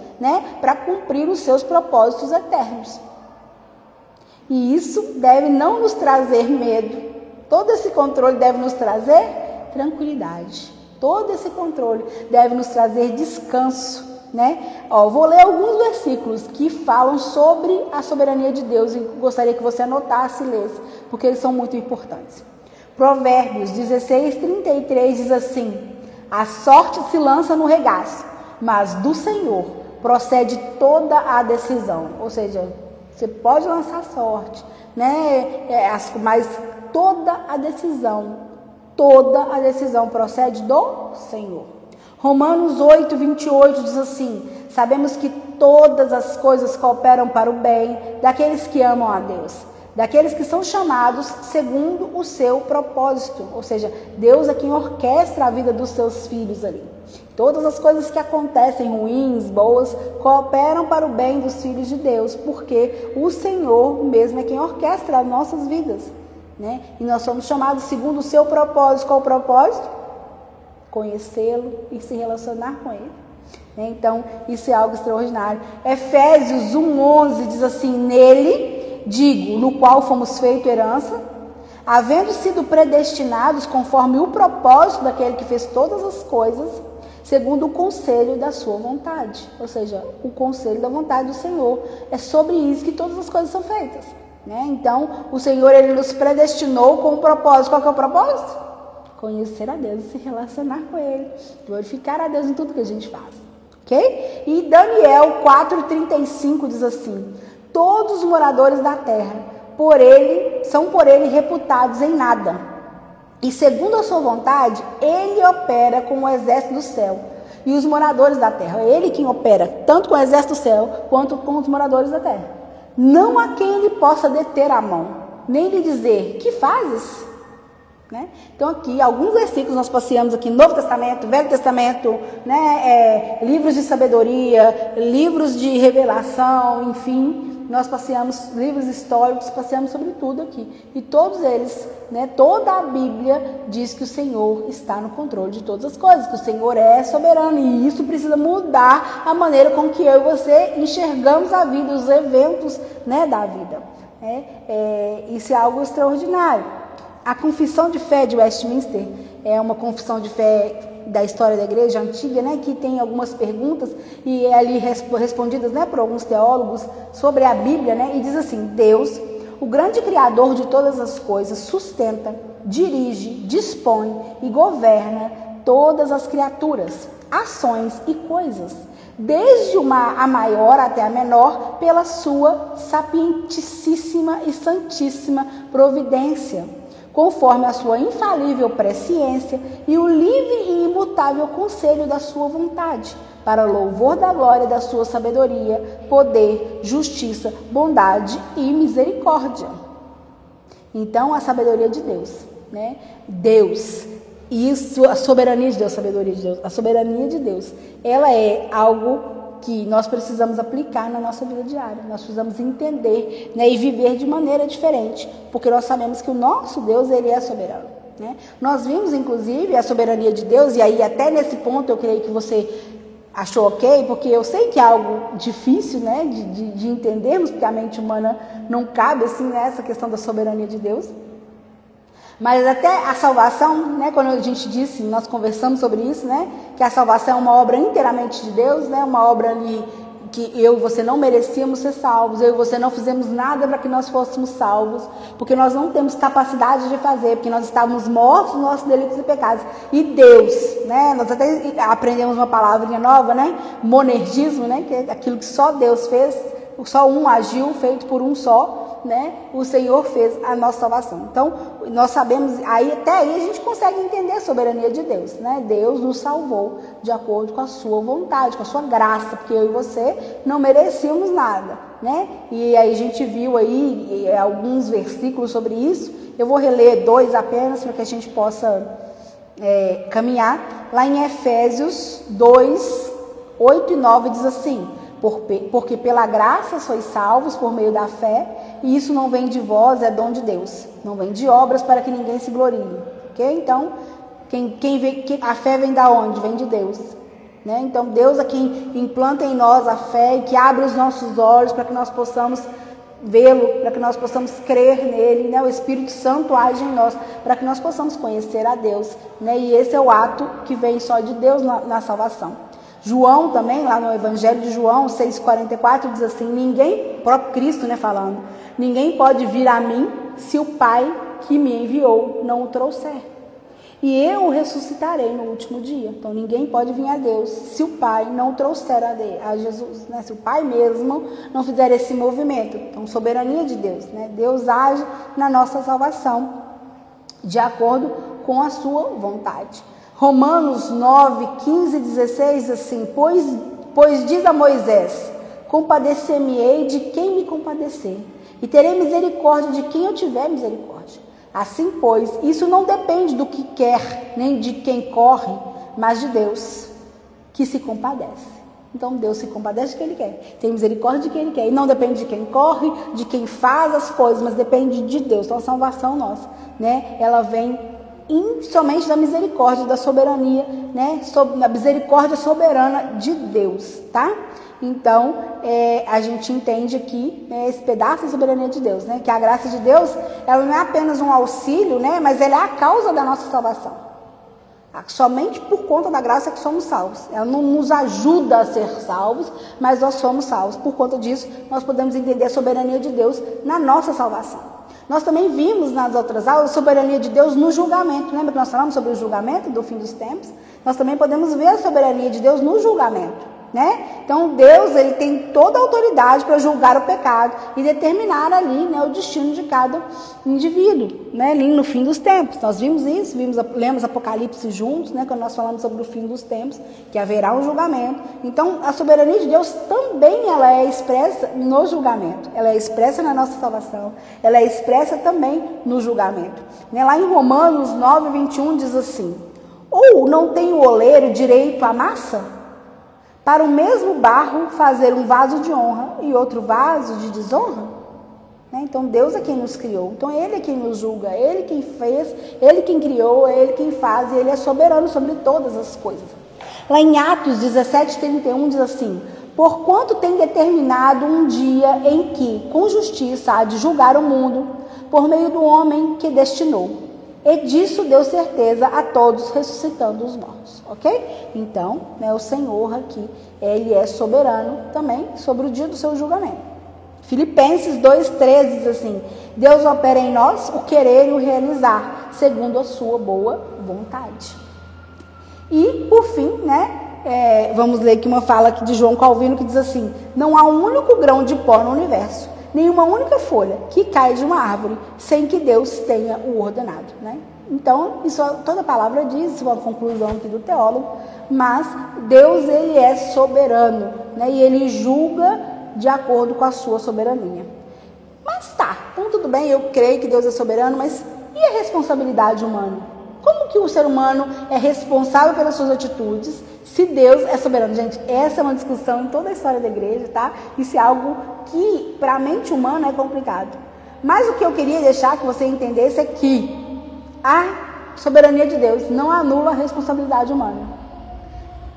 para cumprir os seus propósitos eternos. E isso deve não nos trazer medo. Todo esse controle deve nos trazer tranquilidade. Todo esse controle deve nos trazer descanso. Vou ler alguns versículos que falam sobre a soberania de Deus e gostaria que você anotasse e lesse, porque eles são muito importantes. Provérbios 16:33 diz assim: a sorte se lança no regaço, mas do Senhor procede toda a decisão. Ou seja, você pode lançar sorte, mas toda a decisão procede do Senhor. Romanos 8:28 diz assim: sabemos que todas as coisas cooperam para o bem daqueles que amam a Deus, daqueles que são chamados segundo o seu propósito. Ou seja, Deus é quem orquestra a vida dos seus filhos ali. Todas as coisas que acontecem, ruins, boas, cooperam para o bem dos filhos de Deus, porque o Senhor mesmo é quem orquestra as nossas vidas. E nós somos chamados segundo o seu propósito. Qual o propósito? Conhecê-lo e se relacionar com Ele. Então, isso é algo extraordinário. Efésios 1:11 diz assim: nele, digo, no qual fomos feito herança, havendo sido predestinados conforme o propósito daquele que fez todas as coisas, segundo o conselho da sua vontade. Ou seja, o conselho da vontade do Senhor. É sobre isso que todas as coisas são feitas, né? Então, o Senhor, ele nos predestinou com um propósito. Qual que é o propósito? Conhecer a Deus e se relacionar com Ele. Glorificar a Deus em tudo que a gente faz. Ok? E Daniel 4,35 diz assim: todos os moradores da terra, são por ele reputados em nada. E segundo a sua vontade, ele opera com o exército do céu e os moradores da terra. É ele quem opera, tanto com o exército do céu, quanto com os moradores da terra. Não há quem ele possa deter a mão, nem lhe dizer, que fazes? Né? Então aqui, alguns versículos nós passeamos aqui, Novo Testamento, Velho Testamento, né? Livros de sabedoria, livros de revelação, enfim, nós passeamos, livros históricos, passeamos sobre tudo aqui. E todos eles, né? Toda a Bíblia diz que o Senhor está no controle de todas as coisas, que o Senhor é soberano, e isso precisa mudar a maneira com que eu e você enxergamos a vida, os eventos, né, da vida. Isso é algo extraordinário. A confissão de fé de Westminster é uma confissão de fé da história da igreja antiga, né, que tem algumas perguntas e é ali respondidas, né, por alguns teólogos sobre a Bíblia, né, e diz assim: Deus, o grande Criador de todas as coisas, sustenta, dirige, dispõe e governa todas as criaturas, ações e coisas, desde a maior até a menor, pela sua sapientíssima e santíssima providência, conforme a sua infalível presciência e o livre e imutável conselho da sua vontade, para louvor da glória da sua sabedoria, poder, justiça, bondade e misericórdia. Então, a sabedoria de Deus, né? Deus, isso, a soberania de Deus, a sabedoria de Deus, a soberania de Deus, ela é algo que nós precisamos aplicar na nossa vida diária. Nós precisamos entender, né, e viver de maneira diferente, porque nós sabemos que o nosso Deus, ele é soberano, né? Nós vimos, inclusive, a soberania de Deus, e aí até nesse ponto eu creio que você achou ok, porque eu sei que é algo difícil, né, de entendermos, porque a mente humana não cabe assim nessa questão da soberania de Deus. Mas até a salvação, né, quando a gente disse, nós conversamos sobre isso, né, que a salvação é uma obra inteiramente de Deus, né, uma obra ali que eu e você não merecíamos ser salvos, eu e você não fizemos nada para que nós fôssemos salvos, porque nós não temos capacidade de fazer, porque nós estávamos mortos nos nossos delitos e pecados. E Deus, né, nós até aprendemos uma palavrinha nova, né, monergismo, né, que é aquilo que só Deus fez, só um agiu, feito por um só, né? O Senhor fez a nossa salvação. Então, nós sabemos, até aí a gente consegue entender a soberania de Deus, né? Deus nos salvou de acordo com a sua vontade, com a sua graça, porque eu e você não merecíamos nada, né? E aí a gente viu aí alguns versículos sobre isso. Eu vou reler 2 apenas para que a gente possa caminhar. Lá em Efésios 2, 8 e 9 diz assim: porque pela graça sois salvos por meio da fé, e isso não vem de vós, é dom de Deus. Não vem de obras para que ninguém se glorie. Ok? Então, a fé vem da onde? Vem de Deus. Né? Então, Deus é quem implanta em nós a fé e que abre os nossos olhos para que nós possamos vê-lo, para que nós possamos crer nele, né? O Espírito Santo age em nós para que nós possamos conhecer a Deus, né? E esse é o ato que vem só de Deus na salvação. João também, lá no Evangelho de João 6,44, diz assim: ninguém, próprio Cristo, né, falando, ninguém pode vir a mim se o Pai que me enviou não o trouxer. E eu o ressuscitarei no último dia. Então ninguém pode vir a Deus se o Pai não o trouxer a Jesus, né? Se o Pai mesmo não fizer esse movimento. Então, soberania de Deus, né? Deus age na nossa salvação de acordo com a sua vontade. Romanos 9, 15 e 16, assim: pois diz a Moisés: compadecer-me-ei de quem me compadecer, e terei misericórdia de quem eu tiver misericórdia. Assim, pois, isso não depende do que quer, nem de quem corre, mas de Deus, que se compadece. Então, Deus se compadece de quem Ele quer, tem misericórdia de quem Ele quer, e não depende de quem corre, de quem faz as coisas, mas depende de Deus. Então, a salvação nossa, né, ela vem somente da misericórdia, da soberania, né? A misericórdia soberana de Deus, tá? Então, a gente entende aqui, né, esse pedaço da soberania de Deus, né, que a graça de Deus, ela não é apenas um auxílio, né, mas ela é a causa da nossa salvação. Somente por conta da graça é que somos salvos. Ela não nos ajuda a ser salvos, mas nós somos salvos. Por conta disso, nós podemos entender a soberania de Deus na nossa salvação. Nós também vimos nas outras aulas a soberania de Deus no julgamento. Lembra que nós falamos sobre o julgamento do fim dos tempos? Nós também podemos ver a soberania de Deus no julgamento, né? Então Deus, ele tem toda a autoridade para julgar o pecado e determinar ali, né, o destino de cada indivíduo, né, ali no fim dos tempos. Nós vimos isso, lemos Apocalipse juntos, né, quando nós falamos sobre o fim dos tempos, que haverá um julgamento. Então a soberania de Deus também ela é expressa no julgamento, ela é expressa na nossa salvação, ela é expressa também no julgamento, né? Lá em Romanos 9:21 diz assim: ou não tem o oleiro direito à massa? Para o mesmo barro fazer um vaso de honra e outro vaso de desonra? Né? Então Deus é quem nos criou, então Ele é quem nos julga, Ele quem fez, Ele quem criou, Ele quem faz, e Ele é soberano sobre todas as coisas. Lá em Atos 17:31 diz assim: porquanto tem determinado um dia em que com justiça há de julgar o mundo por meio do homem que destinou. E disso deu certeza a todos, ressuscitando os mortos, ok? Então, né, o Senhor aqui, Ele é soberano também sobre o dia do seu julgamento. Filipenses 2:13 diz assim: Deus opera em nós o querer e o realizar, segundo a sua boa vontade. E, por fim, né, vamos ler aqui uma fala aqui de João Calvino que diz assim: não há um único grão de pó no universo, nenhuma única folha que cai de uma árvore sem que Deus tenha o ordenado, né? Então, isso toda a palavra diz, isso é uma conclusão aqui do teólogo, mas Deus, Ele é soberano, né? E Ele julga de acordo com a sua soberania. Mas tá, então tudo bem, eu creio que Deus é soberano, mas e a responsabilidade humana? Como que o ser humano é responsável pelas suas atitudes se Deus é soberano? Gente, essa é uma discussão em toda a história da igreja, tá? Isso é algo que para a mente humana é complicado. Mas o que eu queria deixar que você entendesse é que a soberania de Deus não anula a responsabilidade humana.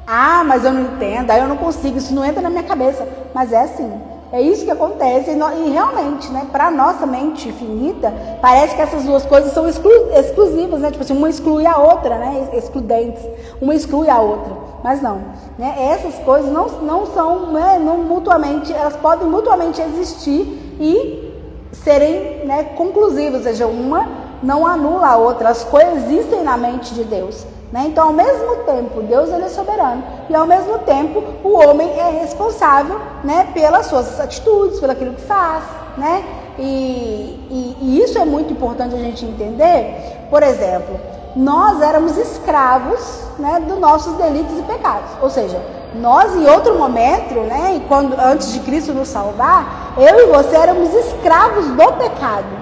Ah, mas eu não entendo, aí eu não consigo, isso não entra na minha cabeça. Mas é assim. É isso que acontece e realmente, né, para a nossa mente finita, parece que essas duas coisas são exclusivas, né? Tipo assim, uma exclui a outra, né? Excludentes. Uma exclui a outra, mas não. Né? Essas coisas não são, né, não mutuamente, elas podem mutuamente existir e serem, né, conclusivas, ou seja, uma não anula a outra, elas coexistem na mente de Deus. Né? Então, ao mesmo tempo, Deus ele é soberano e, ao mesmo tempo, o homem é responsável, né, pelas suas atitudes, pelo aquilo que faz. Né? E isso é muito importante a gente entender. Por exemplo, nós éramos escravos, né, dos nossos delitos e pecados. Ou seja, nós em outro momento, né, antes de Cristo nos salvar, eu e você éramos escravos do pecado.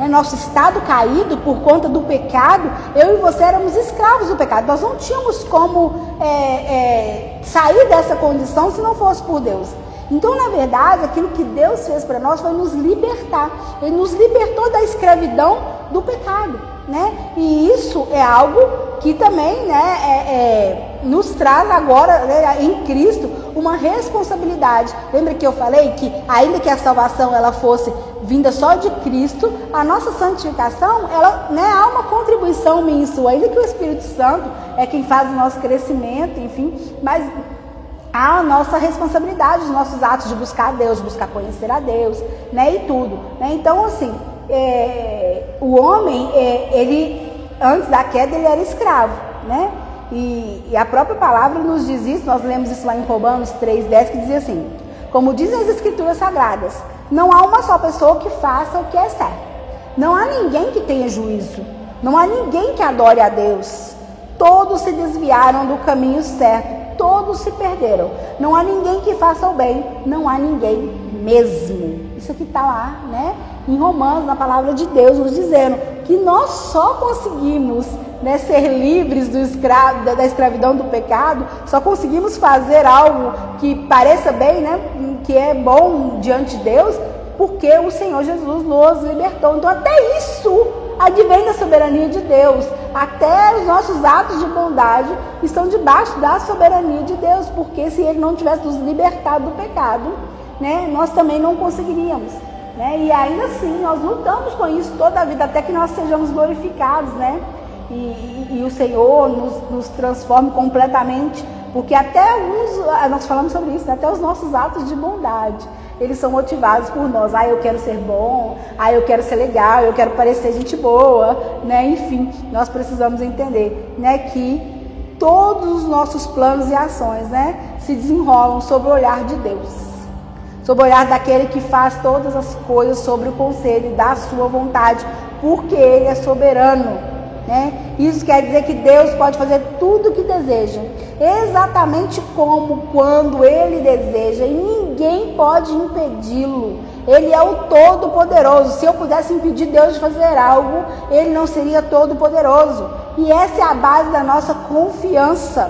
Nosso estado caído por conta do pecado, eu e você éramos escravos do pecado. Nós não tínhamos como sair dessa condição se não fosse por Deus. Então, na verdade, aquilo que Deus fez para nós foi nos libertar. Ele nos libertou da escravidão do pecado, né? E isso é algo que também, né, nos traz agora, né, em Cristo, uma responsabilidade. Lembra que eu falei que, ainda que a salvação ela fosse vinda só de Cristo, a nossa santificação, ela, né, há uma contribuição minha e sua, ainda que o Espírito Santo é quem faz o nosso crescimento, enfim, mas há a nossa responsabilidade, os nossos atos de buscar a Deus, de buscar conhecer a Deus, né, e tudo. Né? Então, assim, o homem, ele, antes da queda, ele era escravo, né? E a própria palavra nos diz isso, nós lemos isso lá em Romanos 3:10, que dizia assim: como dizem as Escrituras Sagradas, não há uma só pessoa que faça o que é certo. Não há ninguém que tenha juízo. Não há ninguém que adore a Deus. Todos se desviaram do caminho certo. Todos se perderam. Não há ninguém que faça o bem. Não há ninguém mesmo. Isso aqui está lá, né? Em Romanos, na palavra de Deus, nos dizendo que nós só conseguimos, né, ser livres da escravidão do pecado, só conseguimos fazer algo que pareça bem, né, que é bom diante de Deus, porque o Senhor Jesus nos libertou. Então até isso advém da soberania de Deus. Até os nossos atos de bondade estão debaixo da soberania de Deus, porque se Ele não tivesse nos libertado do pecado, né, nós também não conseguiríamos. Né? E ainda assim, nós lutamos com isso toda a vida, até que nós sejamos glorificados, né? E o Senhor nos transforme completamente, porque até nós falamos sobre isso, né? Até os nossos atos de bondade, eles são motivados por nós. Eu quero ser bom, eu quero ser legal, eu quero parecer gente boa, né? Enfim, nós precisamos entender, né, que todos os nossos planos e ações, né, se desenrolam sob o olhar de Deus, sob o olhar daquele que faz todas as coisas sobre o conselho da sua vontade, porque Ele é soberano. Né? Isso quer dizer que Deus pode fazer tudo o que deseja, exatamente como, quando Ele deseja, e ninguém pode impedi-lo. Ele é o Todo-Poderoso. Se eu pudesse impedir Deus de fazer algo, Ele não seria Todo-Poderoso. E essa é a base da nossa confiança,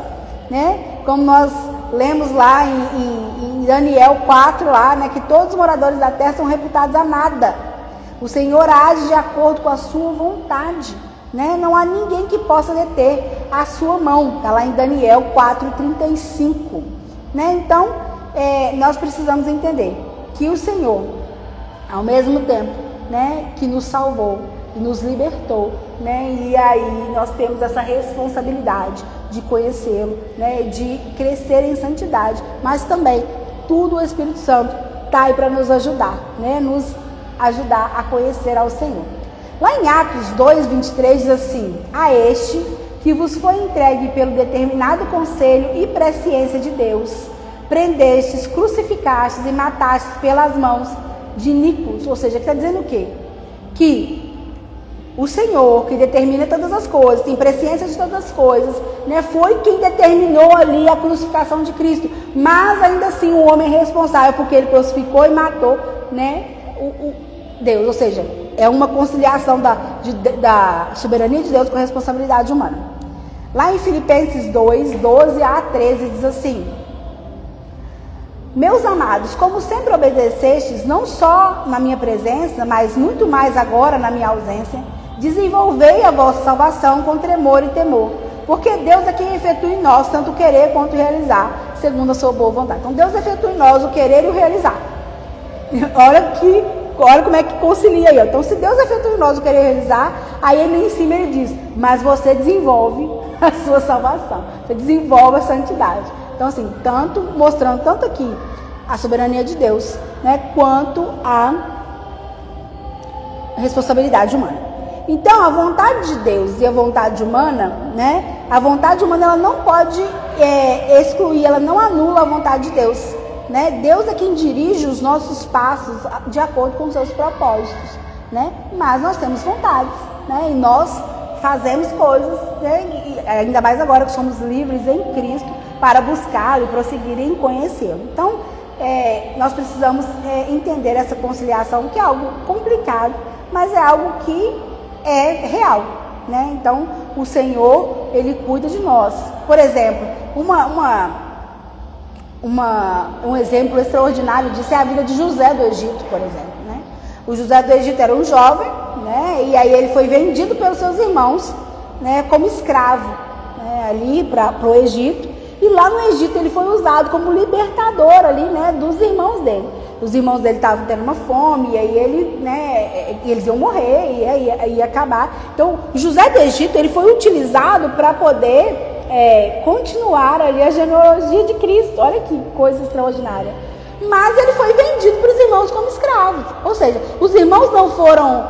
né? Como nós lemos lá em Daniel 4, lá, né, que todos os moradores da terra são reputados a nada. O Senhor age de acordo com a sua vontade. Né? Não há ninguém que possa deter a sua mão. Está lá em Daniel 4:35. Né? Então, nós precisamos entender que o Senhor, ao mesmo tempo, né, que nos salvou e nos libertou, né, e aí nós temos essa responsabilidade de conhecê-lo, né, de crescer em santidade, mas também tudo o Espírito Santo está aí para nos ajudar, né, nos ajudar a conhecer ao Senhor. Lá em Atos 2:23 diz assim: a este que vos foi entregue pelo determinado conselho e presciência de Deus, prendestes, crucificastes e matastes pelas mãos de iníquos. Ou seja, está dizendo o quê? Que o Senhor, que determina todas as coisas, tem presciência de todas as coisas, né, foi quem determinou ali a crucificação de Cristo, mas ainda assim o homem é responsável porque ele crucificou e matou, né, Deus. Ou seja, é uma conciliação da soberania de Deus com a responsabilidade humana. Lá em Filipenses 2:12-13 diz assim: meus amados, como sempre obedecestes, não só na minha presença, mas muito mais agora na minha ausência, desenvolvei a vossa salvação com tremor e temor, porque Deus é quem efetua em nós tanto o querer quanto o realizar, segundo a sua boa vontade. Então Deus efetua em nós o querer e o realizar. Olha como é que concilia aí. Então, se Deus efetua em nós o querer realizar, aí ele em cima ele diz: mas você desenvolve a sua salvação, você desenvolve a santidade. Então, assim, mostrando tanto aqui a soberania de Deus, né, quanto a responsabilidade humana. Então, a vontade de Deus e a vontade humana, né, a vontade humana ela não pode excluir, ela não anula a vontade de Deus. Né? Deus é quem dirige os nossos passos de acordo com os seus propósitos, né? Mas nós temos vontades, né? E nós fazemos coisas, né? E ainda mais agora que somos livres em Cristo para buscá-lo e prosseguir em conhecê-lo. Então, nós precisamos entender essa conciliação, que é algo complicado, mas é algo que é real, né? Então, o Senhor, Ele cuida de nós. Por exemplo, um exemplo extraordinário disso é a vida de José do Egito, por exemplo. Né? O José do Egito era um jovem, né? E aí ele foi vendido pelos seus irmãos, né, como escravo, né, ali para o Egito. E lá no Egito ele foi usado como libertador ali, né, dos irmãos dele. Os irmãos dele estavam tendo uma fome, e aí eles iam morrer, e aí ia acabar. Então, José do Egito ele foi utilizado para poder continuar ali a genealogia de Cristo. Olha que coisa extraordinária. Mas ele foi vendido para os irmãos como escravos. Ou seja, os irmãos não foram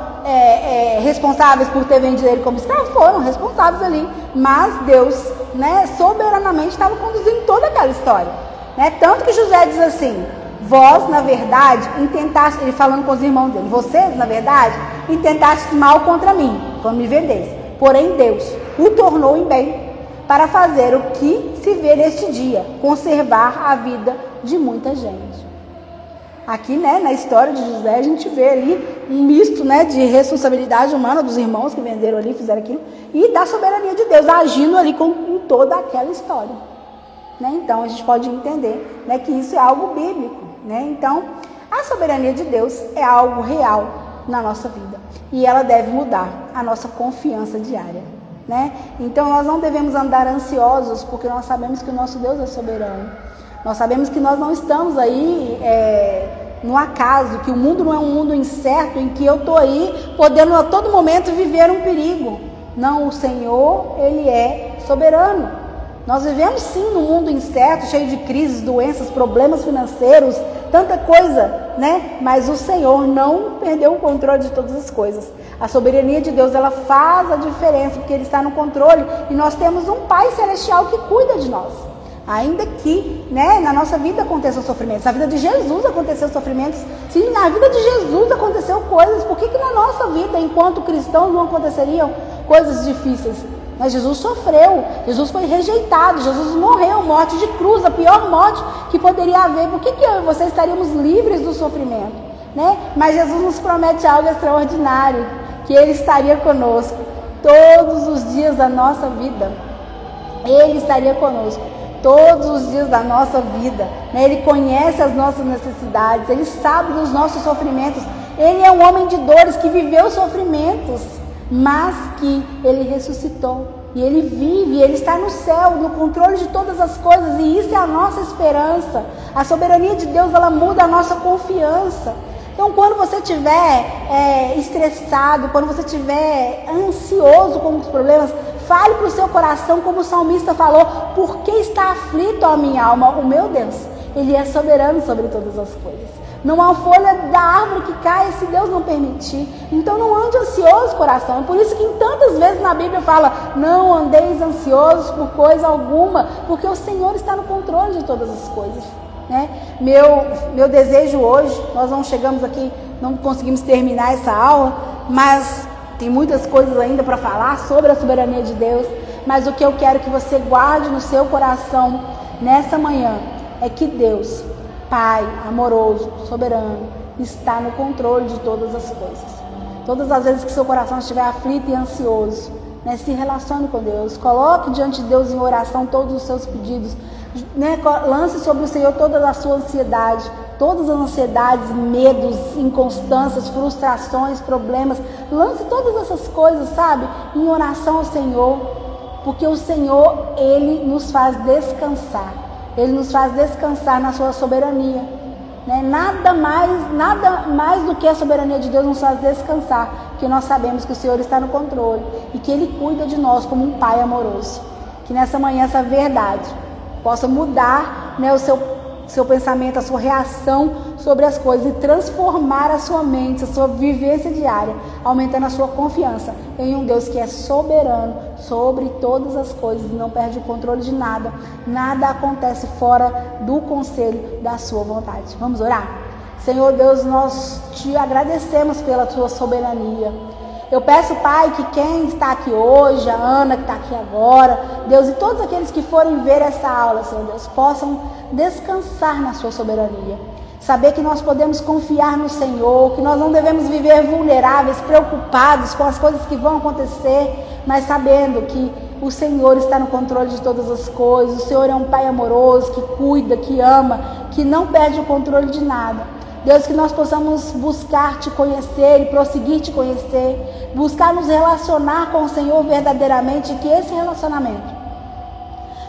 responsáveis por ter vendido ele como escravo, foram responsáveis ali. Mas Deus, né, soberanamente estava conduzindo toda aquela história. Né? Tanto que José diz assim: vós, na verdade, intentaste, ele falando com os irmãos dele, vocês, na verdade, intentaste mal contra mim, quando me vendesse. Porém, Deus o tornou em bem, para fazer o que se vê neste dia, conservar a vida de muita gente. Aqui, né, na história de José, a gente vê ali um misto, né, de responsabilidade humana dos irmãos que venderam ali, fizeram aquilo, e da soberania de Deus, agindo ali em toda aquela história. Né? Então, a gente pode entender, né, que isso é algo bíblico. Né? Então, a soberania de Deus é algo real na nossa vida, e ela deve mudar a nossa confiança diária, né? Então nós não devemos andar ansiosos, porque nós sabemos que o nosso Deus é soberano. Nós sabemos que nós não estamos aí no acaso, que o mundo não é um mundo incerto em que eu estou aí podendo a todo momento viver um perigo. Não, o Senhor, Ele é soberano. Nós vivemos sim num mundo incerto, cheio de crises, doenças, problemas financeiros, tanta coisa, né? Mas o Senhor não perdeu o controle de todas as coisas. A soberania de Deus, ela faz a diferença, porque Ele está no controle e nós temos um Pai Celestial que cuida de nós. Ainda que, né, na nossa vida aconteçam sofrimentos, na vida de Jesus aconteceu sofrimentos, sim, na vida de Jesus aconteceu coisas, por que na nossa vida, enquanto cristãos, não aconteceriam coisas difíceis? Mas Jesus sofreu, Jesus foi rejeitado, Jesus morreu, morte de cruz, a pior morte que poderia haver. Por que eu e você estaríamos livres do sofrimento, né? Mas Jesus nos promete algo extraordinário, que Ele estaria conosco todos os dias da nossa vida. Ele estaria conosco todos os dias da nossa vida, né? Ele conhece as nossas necessidades, Ele sabe dos nossos sofrimentos. Ele é um homem de dores que viveu sofrimentos, mas que Ele ressuscitou, e Ele vive, Ele está no céu, no controle de todas as coisas, e isso é a nossa esperança. A soberania de Deus, ela muda a nossa confiança. Então, quando você estiver estressado, quando você estiver ansioso com os problemas, fale para o seu coração, como o salmista falou: por que está aflito a minha alma? O meu Deus, Ele é soberano sobre todas as coisas. Não há folha da árvore que caia se Deus não permitir. Então não ande ansioso, coração. É por isso que em tantas vezes na Bíblia fala: não andeis ansiosos por coisa alguma, porque o Senhor está no controle de todas as coisas, né? Meu desejo hoje, nós não chegamos aqui, não conseguimos terminar essa aula, mas tem muitas coisas ainda para falar sobre a soberania de Deus. Mas o que eu quero que você guarde no seu coração nessa manhã é que Deus, Pai amoroso, soberano, está no controle de todas as coisas. Todas as vezes que seu coração estiver aflito e ansioso, né, se relacione com Deus, coloque diante de Deus em oração todos os seus pedidos, né, lance sobre o Senhor toda a sua ansiedade, todas as ansiedades, medos, inconstâncias, frustrações, problemas. Lance todas essas coisas, sabe, em oração ao Senhor, porque o Senhor, Ele nos faz descansar. Ele nos faz descansar na sua soberania, né? Nada mais do que a soberania de Deus nos faz descansar, porque nós sabemos que o Senhor está no controle e que Ele cuida de nós como um Pai amoroso. Que nessa manhã essa verdade possa mudar, né, o seu pensamento, a sua reação sobre as coisas, e transformar a sua mente, a sua vivência diária, aumentando a sua confiança em um Deus que é soberano sobre todas as coisas, não perde o controle de nada. Nada acontece fora do conselho da sua vontade. Vamos orar? Senhor Deus, nós te agradecemos pela tua soberania. Eu peço, Pai, que quem está aqui hoje, a Ana que está aqui agora, Deus, e todos aqueles que forem ver essa aula, Senhor Deus, possam descansar na sua soberania. Saber que nós podemos confiar no Senhor, que nós não devemos viver vulneráveis, preocupados com as coisas que vão acontecer, mas sabendo que o Senhor está no controle de todas as coisas. O Senhor é um Pai amoroso, que cuida, que ama, que não perde o controle de nada. Deus, que nós possamos buscar te conhecer e prosseguir te conhecer, buscar nos relacionar com o Senhor verdadeiramente, e que esse relacionamento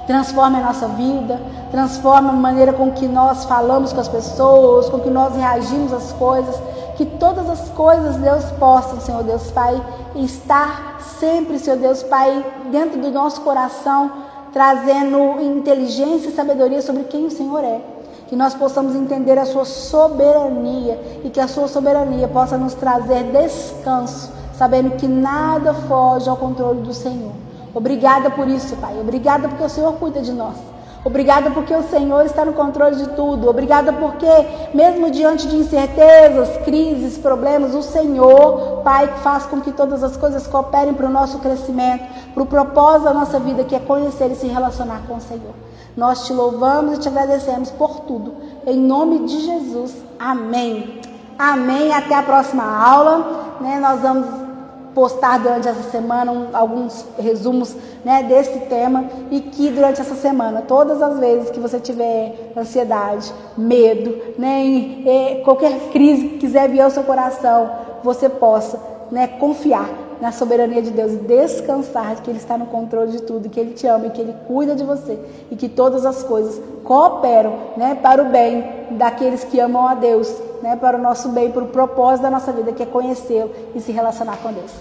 transforme a nossa vida, transforme a maneira com que nós falamos com as pessoas, com que nós reagimos às coisas, que todas as coisas, Deus, possam, Senhor Deus Pai, estar sempre, Senhor Deus Pai, dentro do nosso coração, trazendo inteligência e sabedoria sobre quem o Senhor é. Que nós possamos entender a sua soberania e que a sua soberania possa nos trazer descanso, sabendo que nada foge ao controle do Senhor. Obrigada por isso, Pai. Obrigada porque o Senhor cuida de nós. Obrigada porque o Senhor está no controle de tudo. Obrigada porque, mesmo diante de incertezas, crises, problemas, o Senhor, Pai, faz com que todas as coisas cooperem para o nosso crescimento, para o propósito da nossa vida, que é conhecer e se relacionar com o Senhor. Nós te louvamos e te agradecemos por tudo. Em nome de Jesus. Amém. Amém. Até a próxima aula, né? Nós vamos postar durante essa semana alguns resumos, né, desse tema, e que durante essa semana, todas as vezes que você tiver ansiedade, medo, né, qualquer crise que quiser vir ao seu coração, você possa, né, confiar na soberania de Deus e descansar de que Ele está no controle de tudo, que Ele te ama e que Ele cuida de você e que todas as coisas cooperam, né, para o bem daqueles que amam a Deus, né, para o nosso bem, para o propósito da nossa vida, que é conhecê-lo e se relacionar com Deus.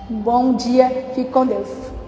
Um bom dia, fique com Deus.